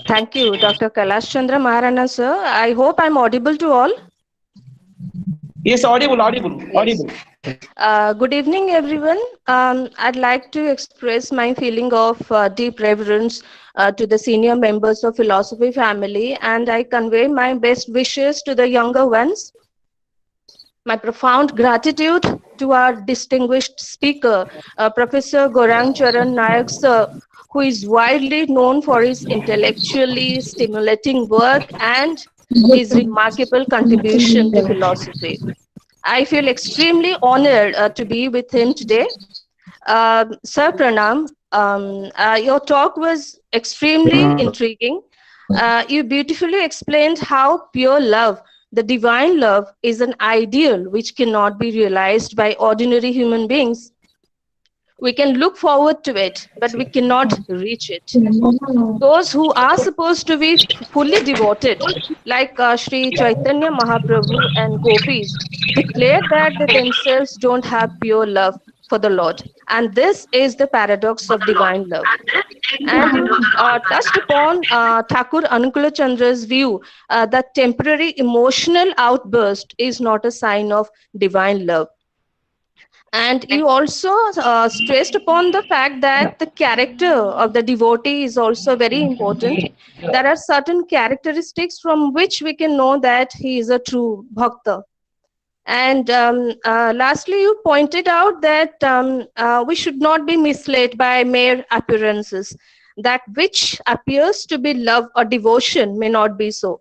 thank you, Dr. Kailash Chandra Maharana, sir. I hope I'm audible to all. Yes, audible. Good evening, everyone. I'd like to express my feeling of deep reverence to the senior members of Philosophy family, and I convey my best wishes to the younger ones. My profound gratitude to our distinguished speaker, Professor Gorang Charan Nayak, sir, who is widely known for his intellectually stimulating work and his remarkable contribution to philosophy. I feel extremely honored to be with him today. Sir Pranam, your talk was extremely intriguing. You beautifully explained how pure love, the divine love, is an ideal which cannot be realized by ordinary human beings. We can look forward to it, but we cannot reach it. Those who are supposed to be fully devoted, like Sri Chaitanya Mahaprabhu and gopis, declare that they themselves don't have pure love for the Lord. And this is the paradox of divine love. And you touched upon Thakur Anukula Chandra's view that temporary emotional outburst is not a sign of divine love. And you also stressed upon the fact that the character of the devotee is also very important. There are certain characteristics from which we can know that he is a true bhakta. And lastly, you pointed out that we should not be misled by mere appearances. That which appears to be love or devotion may not be so.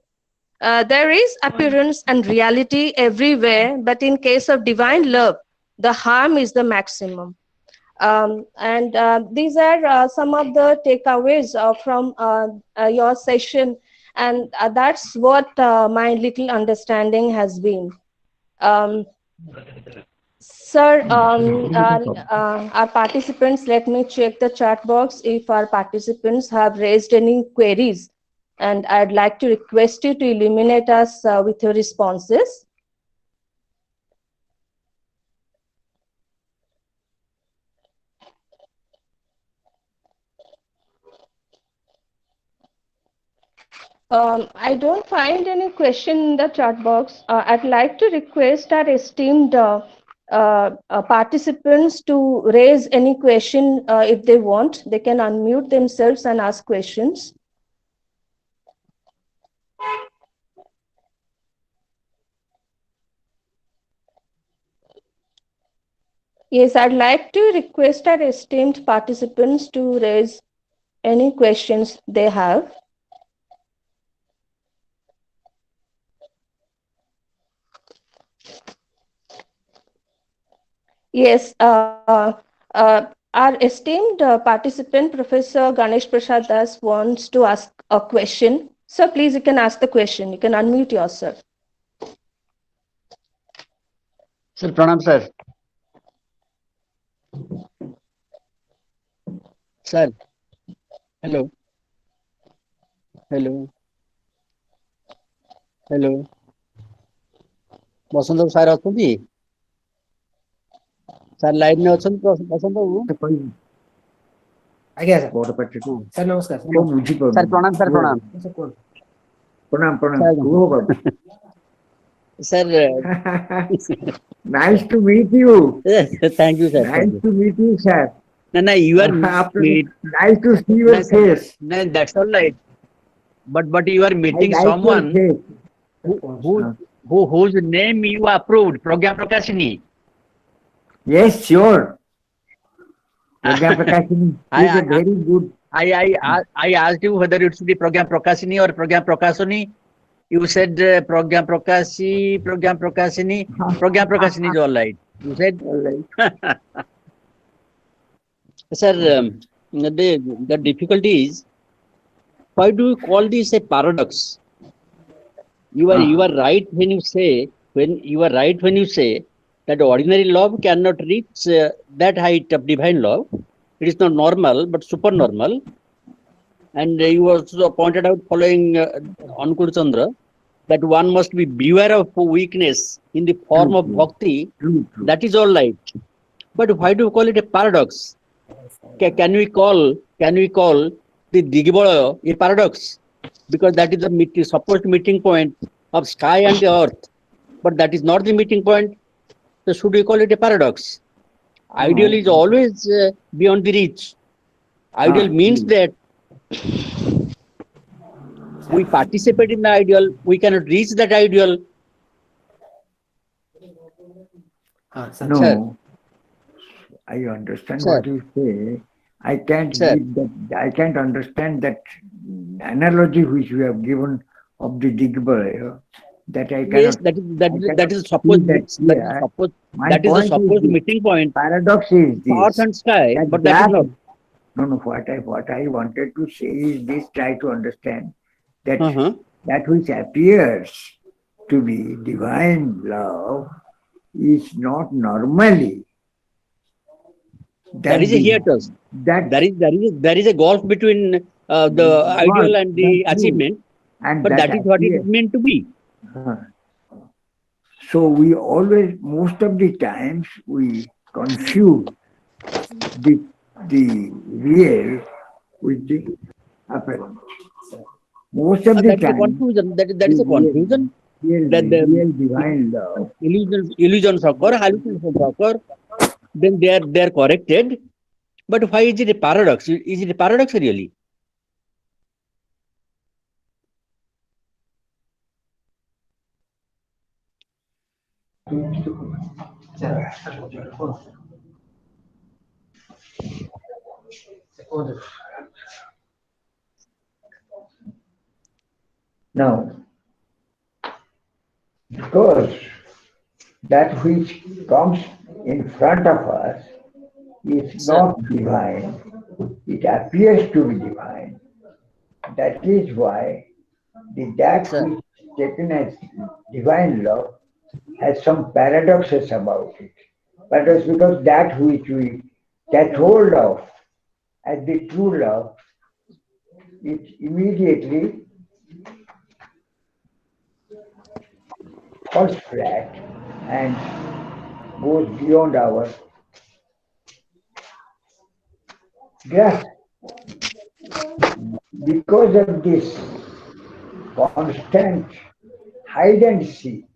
There is appearance and reality everywhere, but in case of divine love, the harm is the maximum. And these are some of the takeaways from your session, and that's what my little understanding has been. Um, Sir, our participants, let me check the chat box if our participants have raised any queries. And I'd like to request you to illuminate us with your responses. I don't find any question in the chat box. I'd like to request our esteemed participants to raise any question if they want. They can unmute themselves and ask questions. Yes, I'd like to request our esteemed participants to raise any questions they have. Yes, our esteemed participant, Professor Ganesh Prasad Das, wants to ask a question. So please, you can ask the question. You can unmute yourself. Sir, pranam, sir. Sir, hello. Hello. Hello. Basanta babu sir ଅଛନ୍ତି? Sir ଲାଇନରେ ଅଛନ୍ତି ବସନ୍ତ ବାବୁ? ଆଜ୍ଞା sir ବଡ ପାଟିରୁ sir ନମସ୍କାର କଣ ବୁଝିପାରୁନି। Sir ପ୍ରଣାମ ସାର୍ ପ୍ରଣାମ। ପ୍ରଣାମ ପ୍ରଣାମ ସାର୍ କୁହ ବାବୁ। Sir Nice to meet you. thank you sir. Nice to meet you, sir. No, you are Nice to see your no, sir, face. no, that's all right. But you are I meeting like your someone face. whose name you approved, Pragya Prakashini. Yes, sure. Pragya Prakashini is a very good. I asked you whether it's the Pragya Prakashini or Pragya Prakashini. You said Pragya Prakashini is all right. You said, sir, the difficulty is, why do you call this a paradox? You are right when you say that ordinary love cannot reach that height of divine love. It is not normal but supernormal. And you also pointed out following Ankur Chandra that one must be beware of weakness in the form of bhakti. True. That is all right. But why do you call it a paradox? Can we call the Digibala a paradox? Because that is the supposed meeting point of sky and the earth. But that is not the meeting point. So should we call it a paradox? Ideal is always beyond the reach. Ideal means that we participate in the ideal, we cannot reach that ideal. No, sir. I understand Sir. what you say. I can't Sir. give that. I can't understand that analogy which you have given of the Digbaya. That I cannot. Yes, that is supposed that is the supposed meeting point. Paradox is this. Earth and sky, but that is not. No. What I wanted to say is this: try to understand that that which appears to be divine love is not normally. There is a hiatus. There is a gulf between the ideal and the achievement, but that is what it is meant to be. So we always, most of the times, we confuse the real with the apparent. Most of the time, that is a confusion. That the real divine love. Illusions occur, hallucinations occur, then they are corrected. But why is it a paradox? Is it a paradox really? Now, because that which comes in front of us is Sir. not divine. It appears to be divine. That is why that Sir. which is taken as divine love has some paradoxes about it. Paradox because that which we catch hold of as the true love, it immediately falls flat and goes beyond our grasp. Because of this constant hide and seek,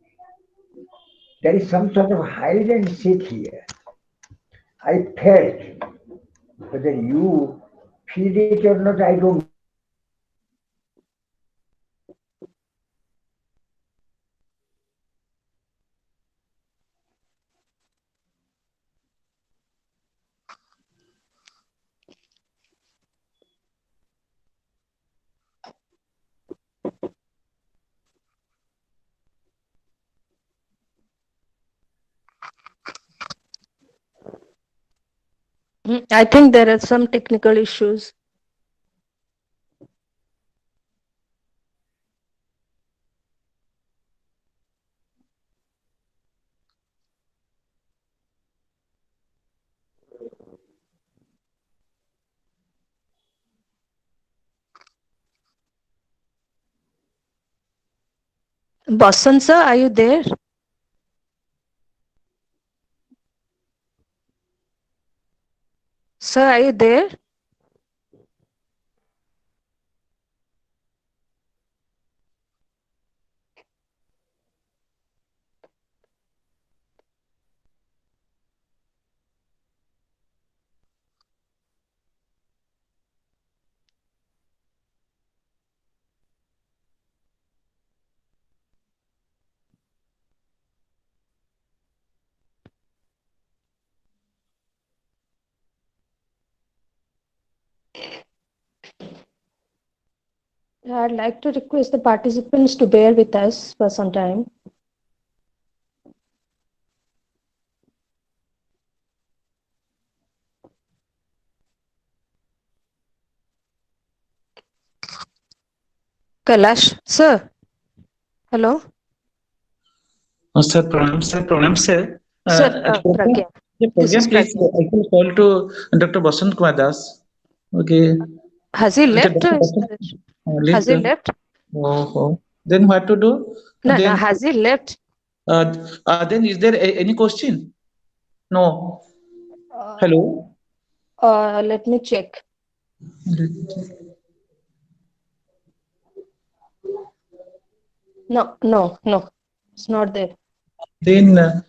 there is some sort of hide and seek here. I felt whether you feel it or not, I don't know. I think there are some technical issues. Boston, sir, are you there? Sir, are you there? I'd like to request the participants to bear with us for some time. Kailash, sir. Hello? Sir, pranam, sir, pranam, sir. Sir, Program, Pragya. yeah, This program, is please, Pragya. I can call to Dr. Basant Kumar Das. Okay. Has he Okay, left? Dr. Basant, Has left. he left? Oh. Then what to do? No, no, Then, has he left? then is there any question? No. Uh, Hello. Let me check. No, no, no. It's not there. Then,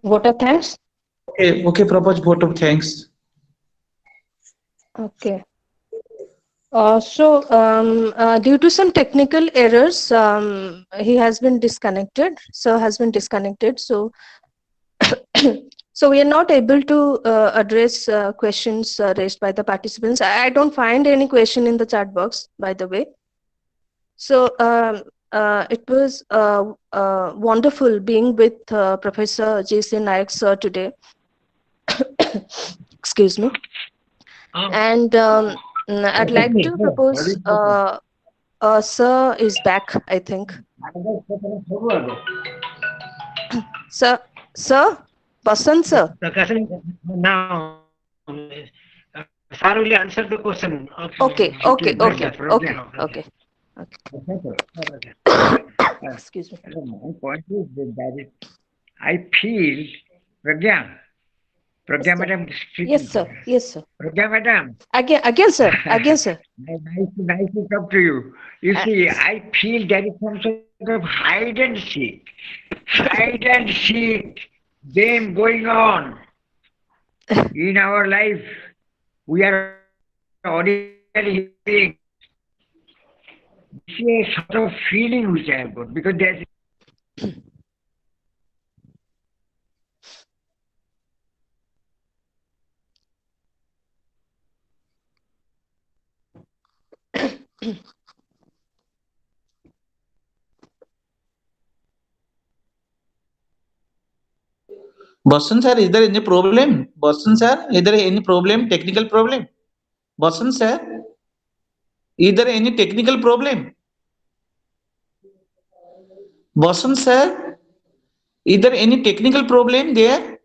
Vote of thanks? okay, propose vote of thanks. Okay. Due to some technical errors, he has been disconnected. Sir has been disconnected. So, so we are not able to address questions raised by the participants. I don't find any question in the chat box, by the way. So it was wonderful being with Professor J.C. Nayak sir today. Excuse me. And I'd like to propose sir is back, I think. Sir, Basant sir. Now, sir will answer the question of Okay. Excuse me. My point is that I feel, Pragya, Yes, Pragya sir. madam Yes, speaking. sir. Yes, sir. Pragya madam, Again, sir. Again, sir. nice to talk to you. You Uh, see, I feel there is some sort of hide and seek game going on in our life. We are ordinary beings. This is a sort of feeling which I have got because there's Boston sir, is there any problem? Boston sir, is there any problem? Technical problem? Boston sir, is there any technical problem? Boston sir, is there any technical problem there?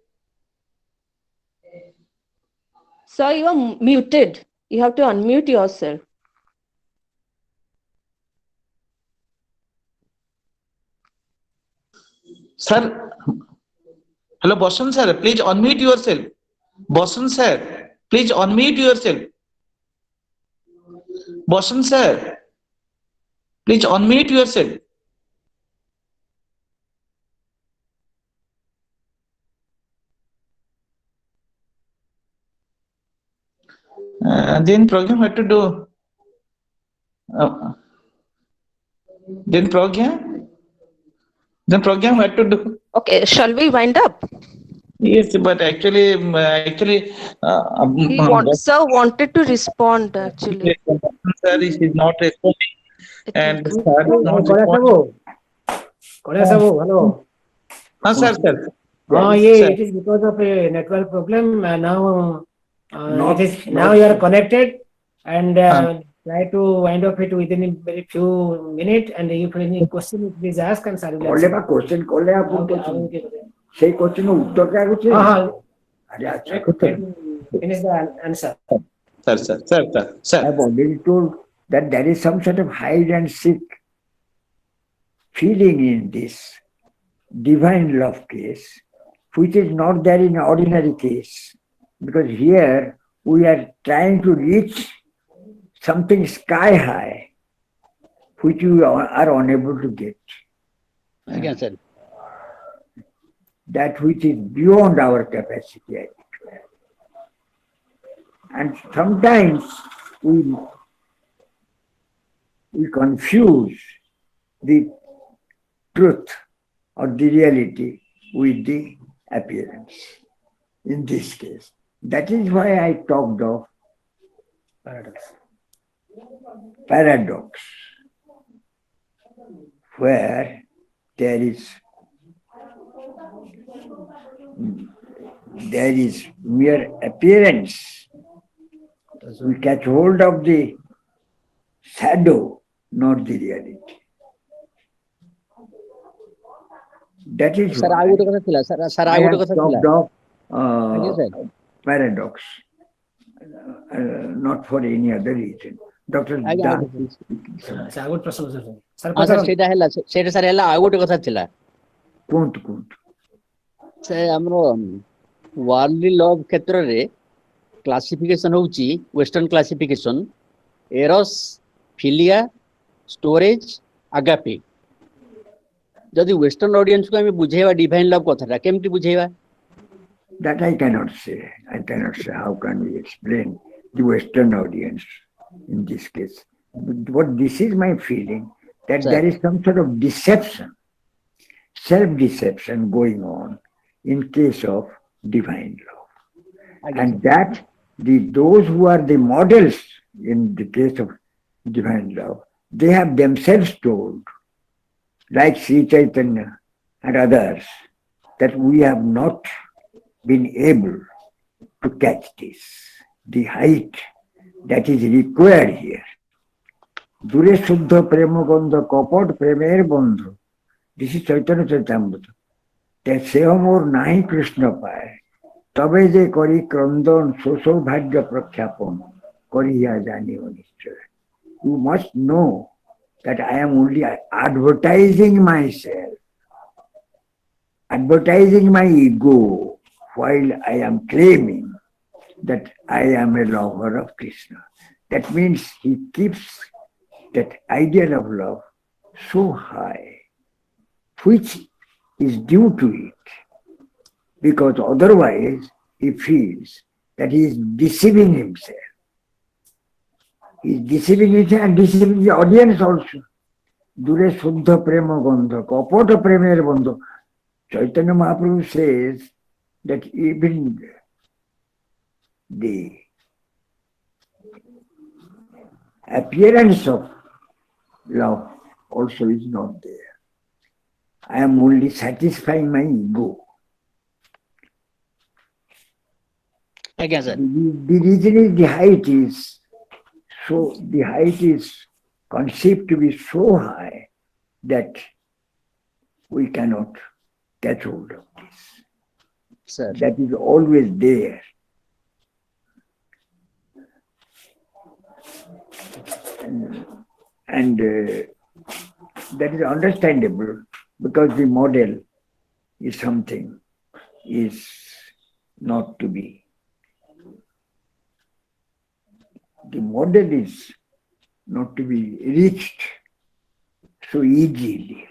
Sir, you are muted. You have to unmute yourself. Sir, hello Boston sir, please unmute yourself. Boston sir, please unmute yourself. Boston sir, please unmute yourself. Then program what to do? Then program what to do? Okay, shall we wind up? Yes, but actually, Sir wanted to respond actually. sir is not responding, I and think. sir is not responding. Hello. Sir. Yeah, Sir. it is because of a network problem. Now, Not- it is not- now you are connected, and Huh. try to wind up it within a very few minutes. And if any question, please ask and sir will কলে answer. বা question করলে আপনি Okay, question okay. সেই কোশ্চেনের উত্তরটা আগে আরে আচ্ছা Finish the answer. Sir. I've already told that there is some sort of hide and seek feeling in this divine love case, which is not there in ordinary case. Because here we are trying to reach something sky high, which we are unable to get. Again, sir. That which is beyond our capacity. I declare. And sometimes we confuse the truth or the reality with the appearance in this case. That is why I talked of paradox, where there is mere appearance. We catch hold of the shadow, not the reality. That is Sir, why I would have sir, sir, I I would have have talked of Again, sir. paradox, not for any other reason. Dr. ଆଜ୍ଞା, Das, Sir, good ପ୍ରଶ୍ନ sir. Sir, ହଁ sir ପଚାରନ୍ତୁ। ସେଇଟା sir ହେଲା ଆଉ ଗୋଟେ କଥା ଥିଲା କୁହନ୍ତୁ। ସେ ଆମର ୱାର୍ଲଡଲି ଲଭ୍ କ୍ଷେତ୍ରରେ କ୍ଲାସିଫିକେସନ ହଉଛି ୱେଷ୍ଟର୍ନ କ୍ଲାସିଫିକେସନ ଏରସ୍ ଫିଲିଆ ଷ୍ଟୋରେଜ ଆଗାପି ଯଦି ୱେଷ୍ଟର୍ନ ଅଡିଏନ୍ସକୁ ଆମେ ବୁଝେଇବା ଡିଭାଇନ୍ ଲଭ୍ କଥାଟା କେମିତି ବୁଝେଇବା That I cannot say. I cannot say. How can we explain the Western audience in this case? But this is my feeling that Sir. there is some sort of deception, self-deception going on in case of divine love. And that those who are the models in the case of divine love, they have themselves told, like Sri Chaitanya and others, that we have not been able to catch this, the height that is required here. দূরে শুদ্ধ প্রেম গন্ধ কপট প্রেমের বন্ধ, this is Chaitanya চৈতামৃত, সেহ মোর নাহি কৃষ্ণ পায়, তবে যে করি ক্রন্দন সুসৌভাগ্য প্রখ্যাপন করিয়া জানিও নিশ্চয়. You must know that I am only advertising myself, advertising my ego, while I am claiming that I am a lover of Krishna. That means he keeps that ideal of love so high, which is due to it, because otherwise he feels that he is deceiving himself. He is deceiving himself and deceiving the audience also. দূরে শুদ্ধ প্রেম গন্ধ কপট প্রেমের বন্ধ. Chaitanya Mahaprabhu says that even the appearance of love also is not there. I am only satisfying my ego. Again, sir. The reason is the height is conceived to be so high that we cannot catch hold of this. Sir. That is always there. And that is understandable because the model is something is not to be. The model is not to be reached so easily.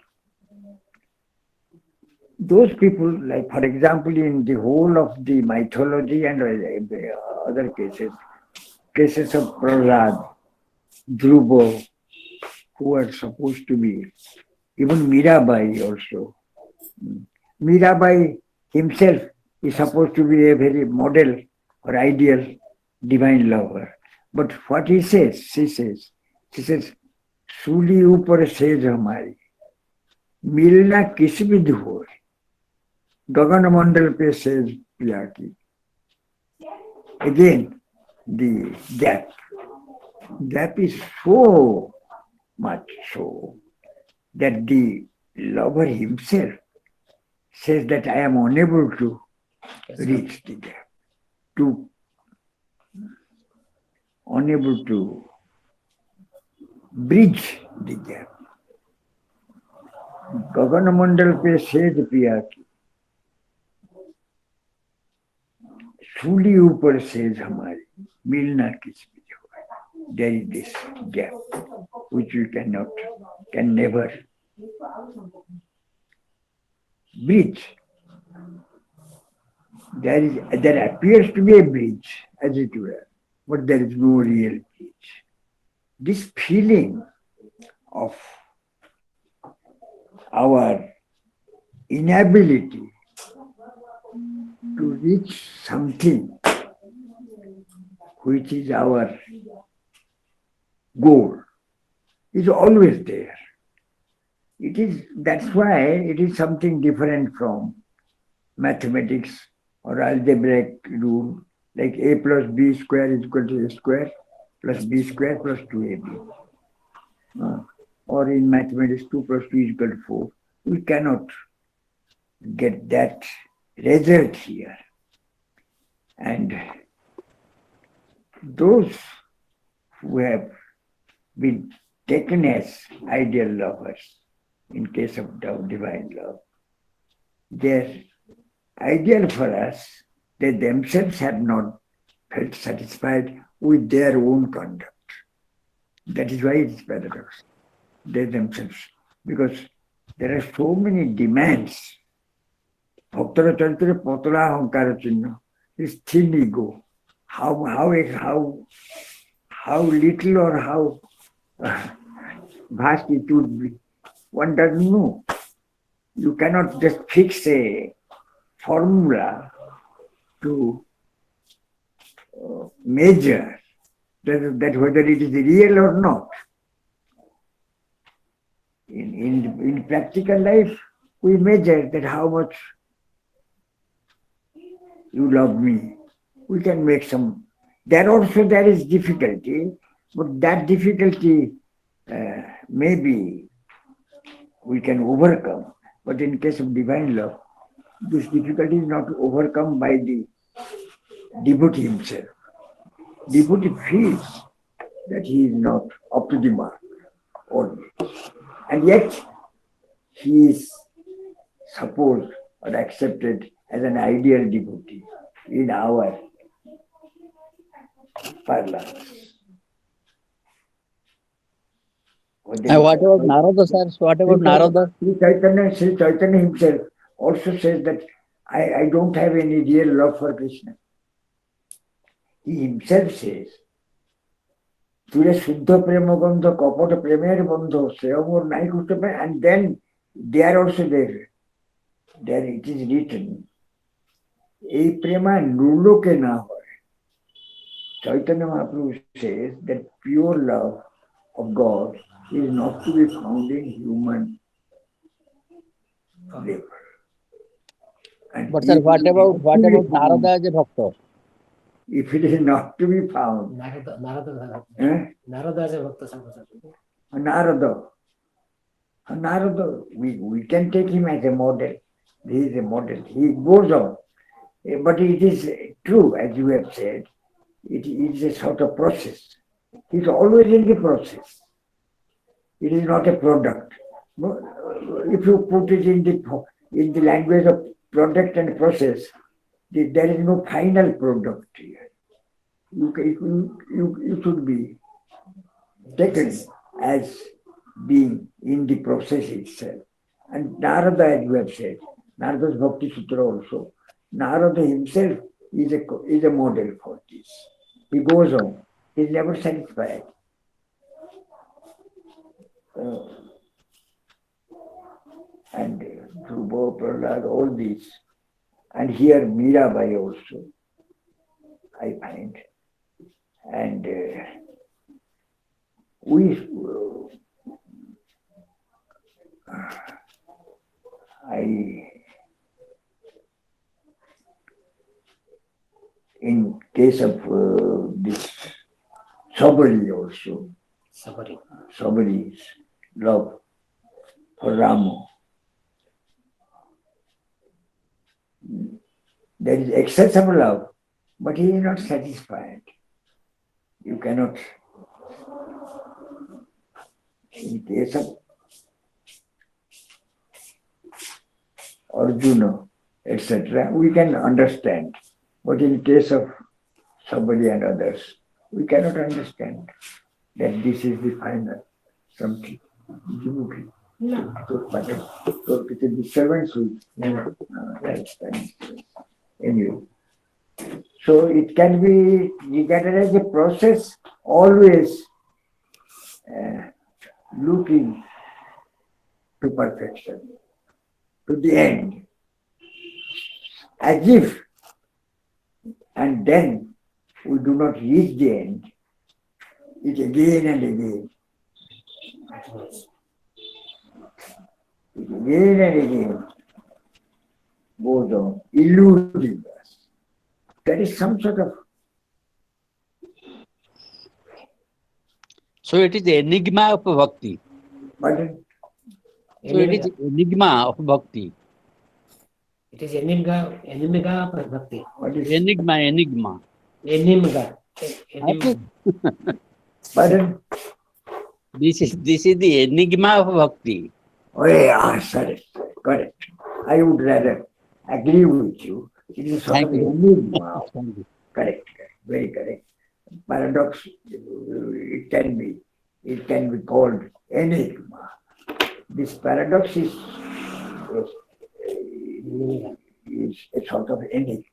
Those people, like for example, in the whole of the mythology and other cases of Prahlad, Dhruva, who are supposed to be, even Mirabai also. Mirabai himself is supposed to be a very model or ideal divine lover. But what she says, सूली ऊपर says हमारी मिलना किस विध हो गगन मंडल पे says पिया की. Again, the gap is so much so that the lover himself says that I am unable to reach the gap, unable to bridge the gap. गगन मंडल पे सेज पिया की सूली ऊपर सेज हमारी मिलना किस बीच हो. There is this gap which we can never bridge. There appears to be a bridge, as it were, but there is no real bridge. This feeling of our inability to reach something which is our goal is always there. That's why it is something different from mathematics or algebraic rule, like a plus b square is equal to a square plus b square plus 2ab. Or in mathematics, 2 plus 2 is equal to 4. We cannot get that result here. And those who have been taken as ideal lovers, in case of divine love, they're ideal for us. They themselves have not felt satisfied with their own conduct. That is why it is paradox. They themselves, because there are so many demands. Bhaktara Charitre Patala Hankara Chinna, this thin ego. How little or how vast it would be, one doesn't know. You cannot just fix a formula to measure that whether it is real or not. In practical life, we measure that how much you love me. We can make some. There is difficulty, but that difficulty maybe we can overcome. But in case of divine love, this difficulty is not overcome by the devotee himself. Devotee feels that he is not up to the mark always. And yet, he is supposed or accepted as an ideal devotee in our parlance. And what about Narada, sir? What about Narada? Sri Chaitanya himself also says that I don't have any real love for Krishna. He himself says, Ture Shuddha Prema Bandha Kapata Premer Bandha Sevamur Nai Kushta, and then they are also there. There it is written, Ei Prema Nuloke na hoy. Chaitanya Mahaprabhu says that pure love of God is not to be found in human level. But sir, what about Narada as a bhakta? if it is not to be found, Narada is a Bhakta Sangha. Narada. Narada, we can take him as a model. He is a model. He goes on. But it is true, as you have said, it is a sort of process. He's always in the process. It is not a product. No, if you put it in the language of product and process, there is no final product here. You should be taken as being in the process itself. And Narada, as you have said, Narada's Bhakti Sutra also, Narada himself is a model for this. He goes on. He's never satisfied. And through Prahlad, all this. And here Mirabai also, I find. And in case of this Sabari also, Sabari's love for Rama, there is excess of love, but he is not satisfied. You cannot, in case of Arjuna, etc., we can understand. But in case of somebody and others, we cannot understand that this is the final something. So disturbance will anyway. So it can be regarded as a process, always looking to perfection, to the end, as if, and then we do not reach the end, it again and again. It again and again goes on, eluding us. There is some sort of. So it is the enigma of bhakti. Pardon? So it is enigma of bhakti. It is enigma of bhakti. What is Enigma. Enigma. Pardon? This is the enigma of bhakti. Oh, yeah, sorry. Correct. I would rather agree with you. It is sort of enigma. Correct. Very correct. Paradox, it can be called enigma. This paradox is a sort of enigma.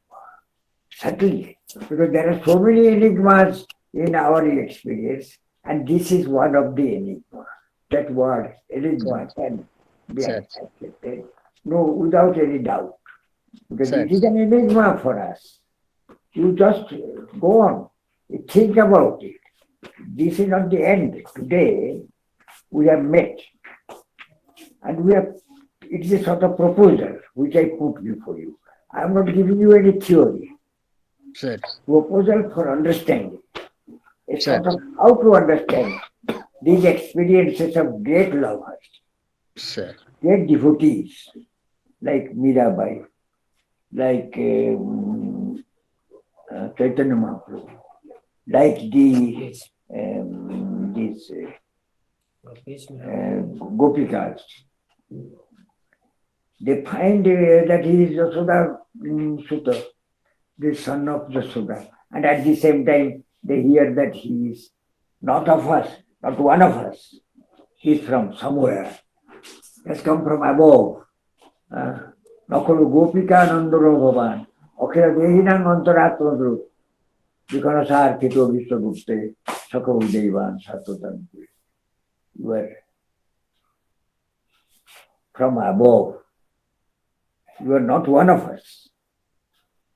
Certainly, because there are so many enigmas in our experience, and this is one of the enigmas. That word, enigma, can be accepted. No, without any doubt. Because it is an enigma for us. You just go on, think about it. This is not the end. Today, we have met. And it is a sort of proposal which I put before you. I am not giving you any theory. Proposal for understanding. A sort of how to understand these experiences of great lovers, great devotees, like Mirabai, like Chaitanya Mahaprabhu, like these Gopikas. They find that he is Yashoda Sutta, the son of Yashoda. And at the same time, they hear that he is not of us, not one of us. He is from somewhere. He has come from above. Nakolu Gopika Nandoro Bhavan, Okhira Dehinang Antaratmadru, Vikanasar Kito Vishwagupte, Sakavu Devan Satotan. You are from above. You are not one of us.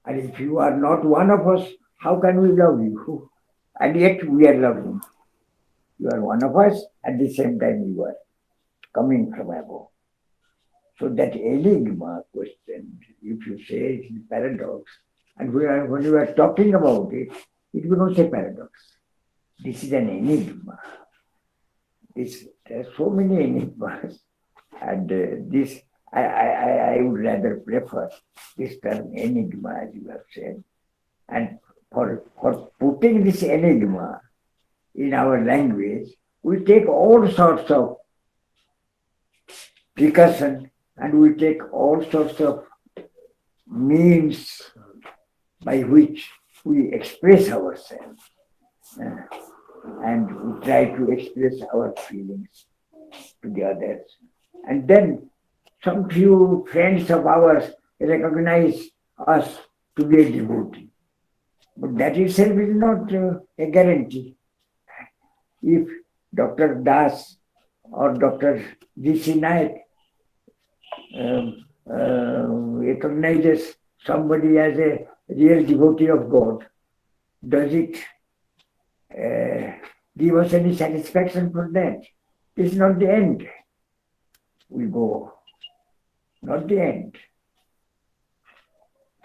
And if you are not one of us, how can we love you? And yet we are loving. You are one of us, at the same time you are coming from above. So that enigma question, if you say it's paradox, And when we are talking about it, it becomes a paradox. This is an enigma. There are so many enigmas, and I would rather prefer this term enigma, as you have said. And for putting this enigma in our language, we take all sorts of precaution and we take all sorts of means by which we express ourselves. And we try to express our feelings to the others. And then some few friends of ours recognize us to be a devotee. But that itself is not a guarantee. If Dr. Das or Dr. D.C. Nayak recognizes somebody as a real devotee of God, does it give us any satisfaction for that? It's not the end. We go, not the end.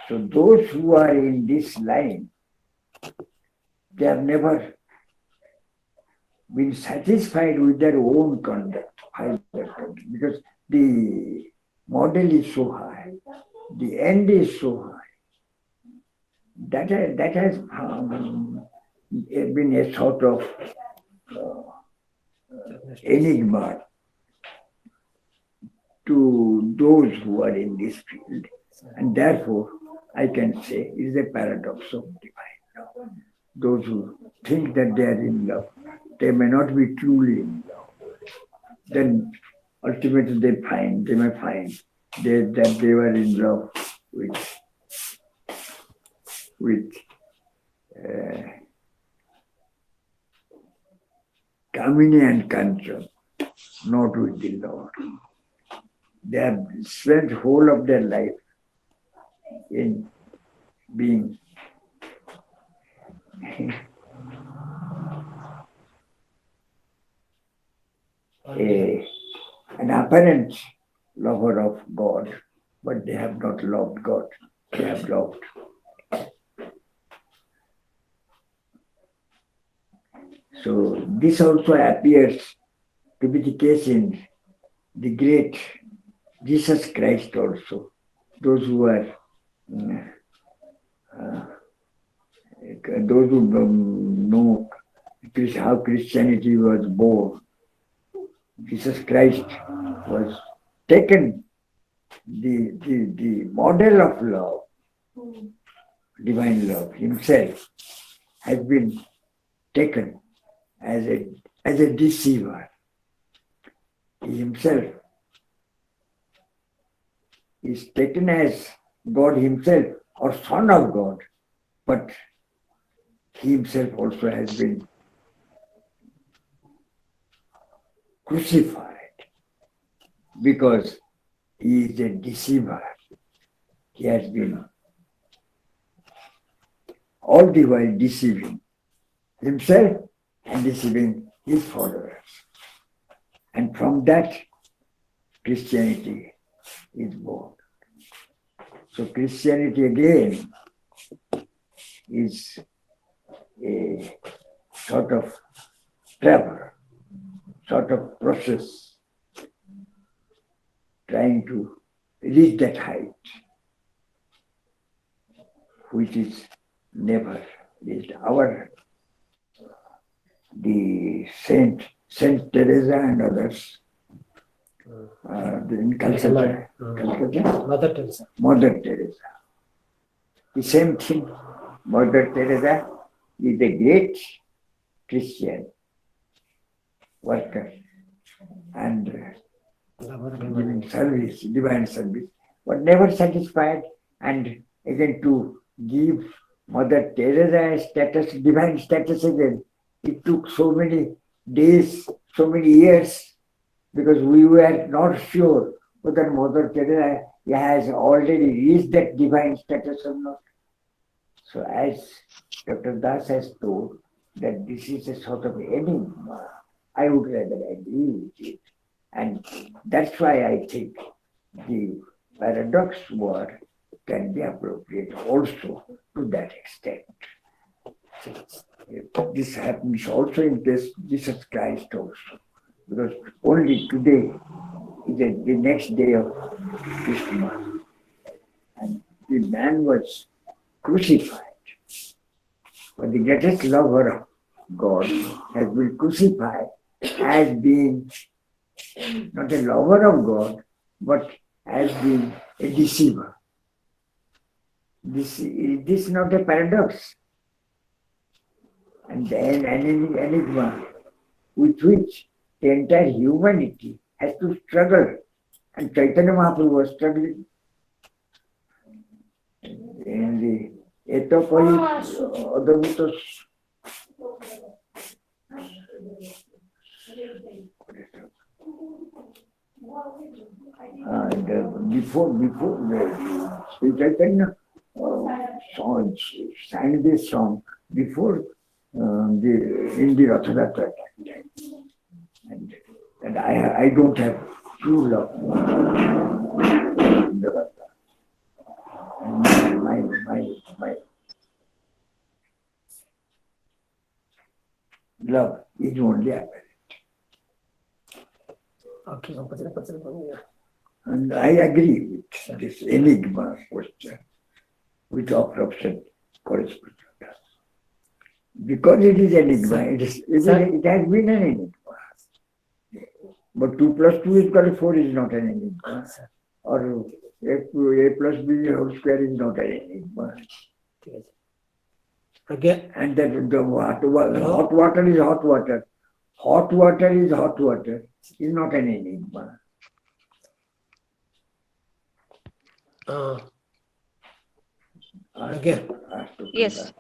So those who are in this line, they have never been satisfied with their own conduct, because the model is so high, the end is so high. That has been a sort of enigma to those who are in this field. And therefore, I can say it is a paradox of divine love. Those who think that they are in love, they may not be truly in love. Then ultimately they may find that they were in love with Kamini and Kanchan, not with the Lord. They have spent whole of their life in being an apparent lover of God, but they have not loved God. They have loved. So this also appears to be the case in the great Jesus Christ also. Those who are those who know how Christianity was born, Jesus Christ was taken, the model of love, divine love himself, has been taken as a deceiver. He himself is taken as God himself or Son of God, but he himself also has been crucified because he is a deceiver. He has been all the while deceiving himself and deceiving his followers. And from that, Christianity is born. So Christianity again is a sort of travel, sort of process, trying to reach that height, which is never reached. The Saint Teresa and others, in Calcutta, Mother Teresa. The same thing. Mother Teresa is a great Christian worker and giving service, divine service, but never satisfied. And again, to give Mother Teresa status, divine status again, it took so many days, so many years, because we were not sure whether Mother Teresa has already reached that divine status or not. So as Dr. Das has told, that this is a sort of enigma, I would rather agree with it. And that's why I think the paradox word can be appropriate also to that extent. This happens also in case Jesus Christ also, because only today is the next day of Christmas, and the man was crucified. But the greatest lover of God has been crucified as being not a lover of God, but as being a deceiver. This is not a paradox, and then an enigma with which the entire humanity has to struggle, and Chaitanya Mahaprabhu was struggling. In the Etopoli Adamitos. And before the Sri Chaitanya sang this song before in the Rathayatra time. And I don't have true love. My love is only apparent. Okay, And I agree with this enigma question, which Prof said corresponds to us. Because it is enigma, it has been an enigma. But 2 plus 2 is equal to 4 is not an enigma. Or A plus B whole square is not an enigma. Again, And that the hot water is hot water. Hot water is hot water. Is not an enigma. again. Yes.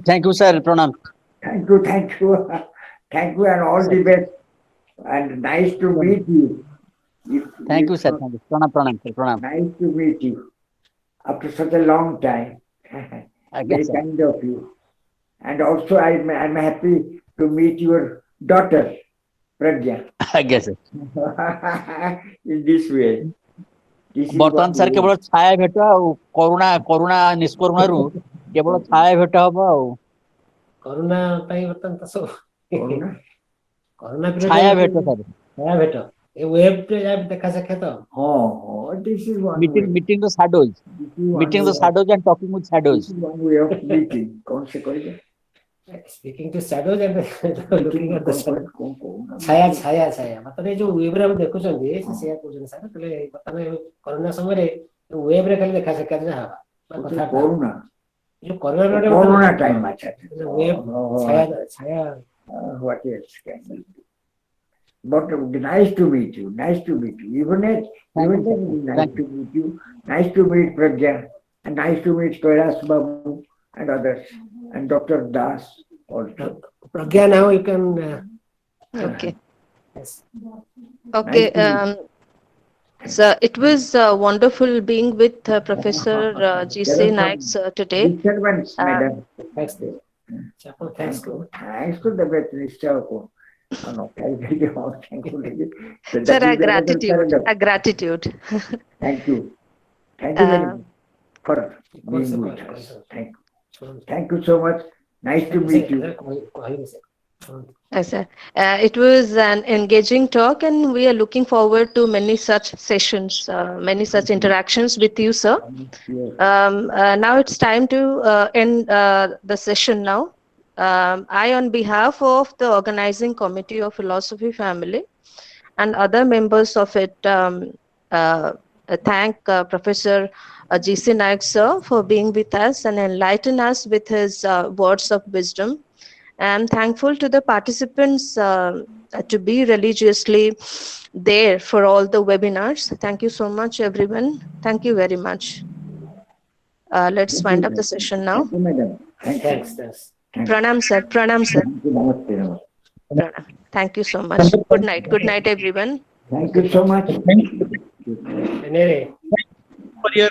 Thank you, sir. Pranam. Thank you. Thank you, and all the best. And nice to meet you. Thank you, sir. Thank you. Pranam, sir. Pranam. Nice to meet you after such a long time. Very kind of you. And also, I'm happy to meet your daughter, Pragya. I guess, sir. In this way. ବର୍ତ୍ତମାନ sir କେବଳ ଛାୟା ଭେଟ ଆଉ କରୁଣା ନିଷ୍କରୁଣାରୁ କେବଳ ଛାୟା ଭେଟ ହବ ଆଉ corona ପାଇଁ ବର୍ତ୍ତମାନ ତ ସବୁ କରୋନା ଛାୟା ଭେଟ ସାର୍ ଛାୟା ଭେଟ ଏ ୱେବରେ ଦେଖା ସାକ୍ଷାତ this is one meeting the shadows and talking with shadows. This is one way of meeting. कौन से करेगा? Speaking to shadows and looking at the shadow. ଛାୟା मतलब ये जो ୱେବ ରେ ଆମେ ଦେଖୁଛନ୍ତି ସେ ସେଇଆ କହୁଛନ୍ତି ସାର୍ କହିଲେ ବର୍ତ୍ତମାନ କରୋନା ସମୟରେ ୱେବ ରେ ଖାଲି ଦେଖା ସାକ୍ଷାତ ଯାହା ହବା କଥା ଯୋଉ କରୋନା time अच्छा web Chhaya what else can be? But nice to meet you. Nice to meet you. Even nice to meet you. Nice to meet Pragya. And nice to meet Kailas Babu and others. And Dr. Das also. Pragya, now you can. Okay. Yes. Okay. So it was wonderful being with Professor G.C. Nayak today. Disturbance, madam. Thanks. Thanks to the Mr. Sir, a gratitude. Thank you. Thank you very much for being with us. Thank you so much. Nice to meet you. Yes, sir. It was an engaging talk, and we are looking forward to many such sessions, many such interactions with you, sir. Now it's time to end the session now. I, on behalf of the organizing committee of Philosophy Family and other members of it, thank Professor G.C. Nayak, sir, for being with us and enlighten us with his words of wisdom. I'm thankful to the participants to be religiously there for all the webinars. Thank you so much, everyone. Thank you very much. Let's wind up the session now. Thank you, madam. Thanks. Pranam, sir. Pranam, sir. Pranam. Thank you so much. Good night. Good night, everyone. Thank you so much. Thank you for your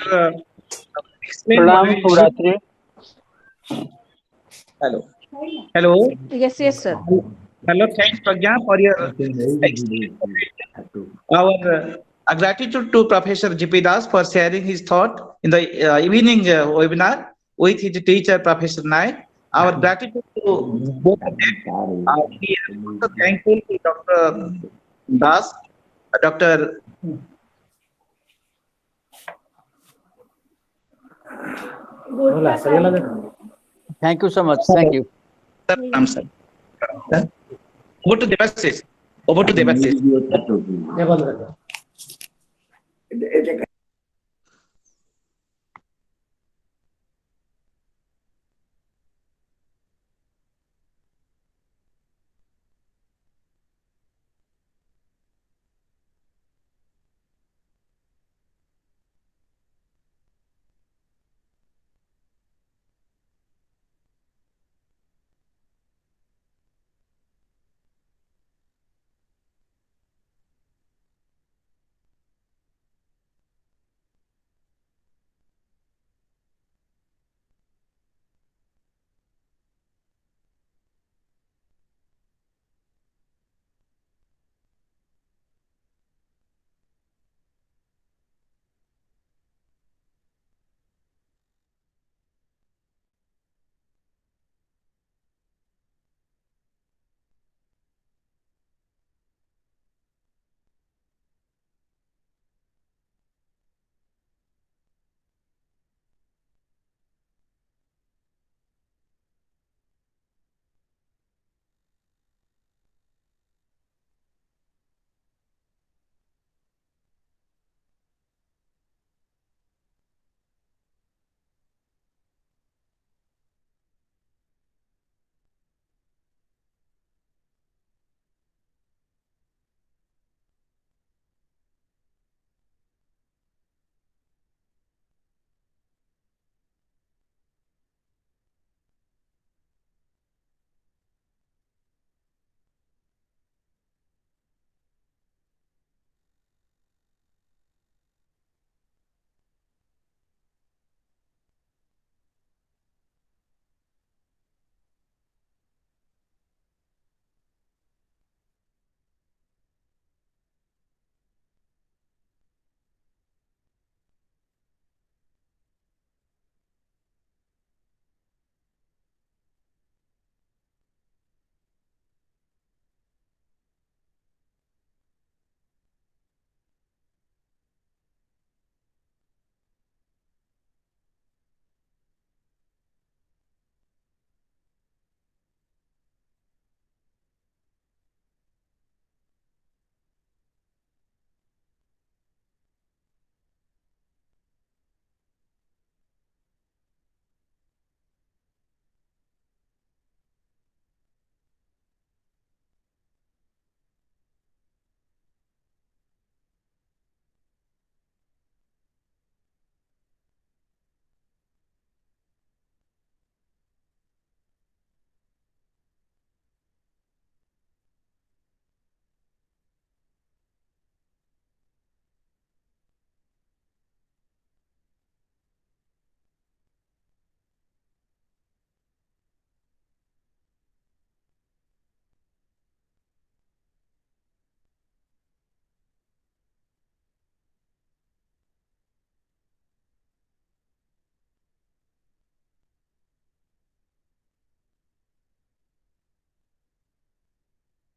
Hello. Yes, sir. Hello. Thanks, Pragya, for your our A gratitude to Professor G.P. Das for sharing his thought in the evening webinar with his teacher, Professor Nayak. Our gratitude to both of them. We are also thankful to Dr. Das, Dr. होला सगळ्याला Thank you so much. Thank you. Ram sir. Over to Devasis. Over to Devasis. हे बंद करतो.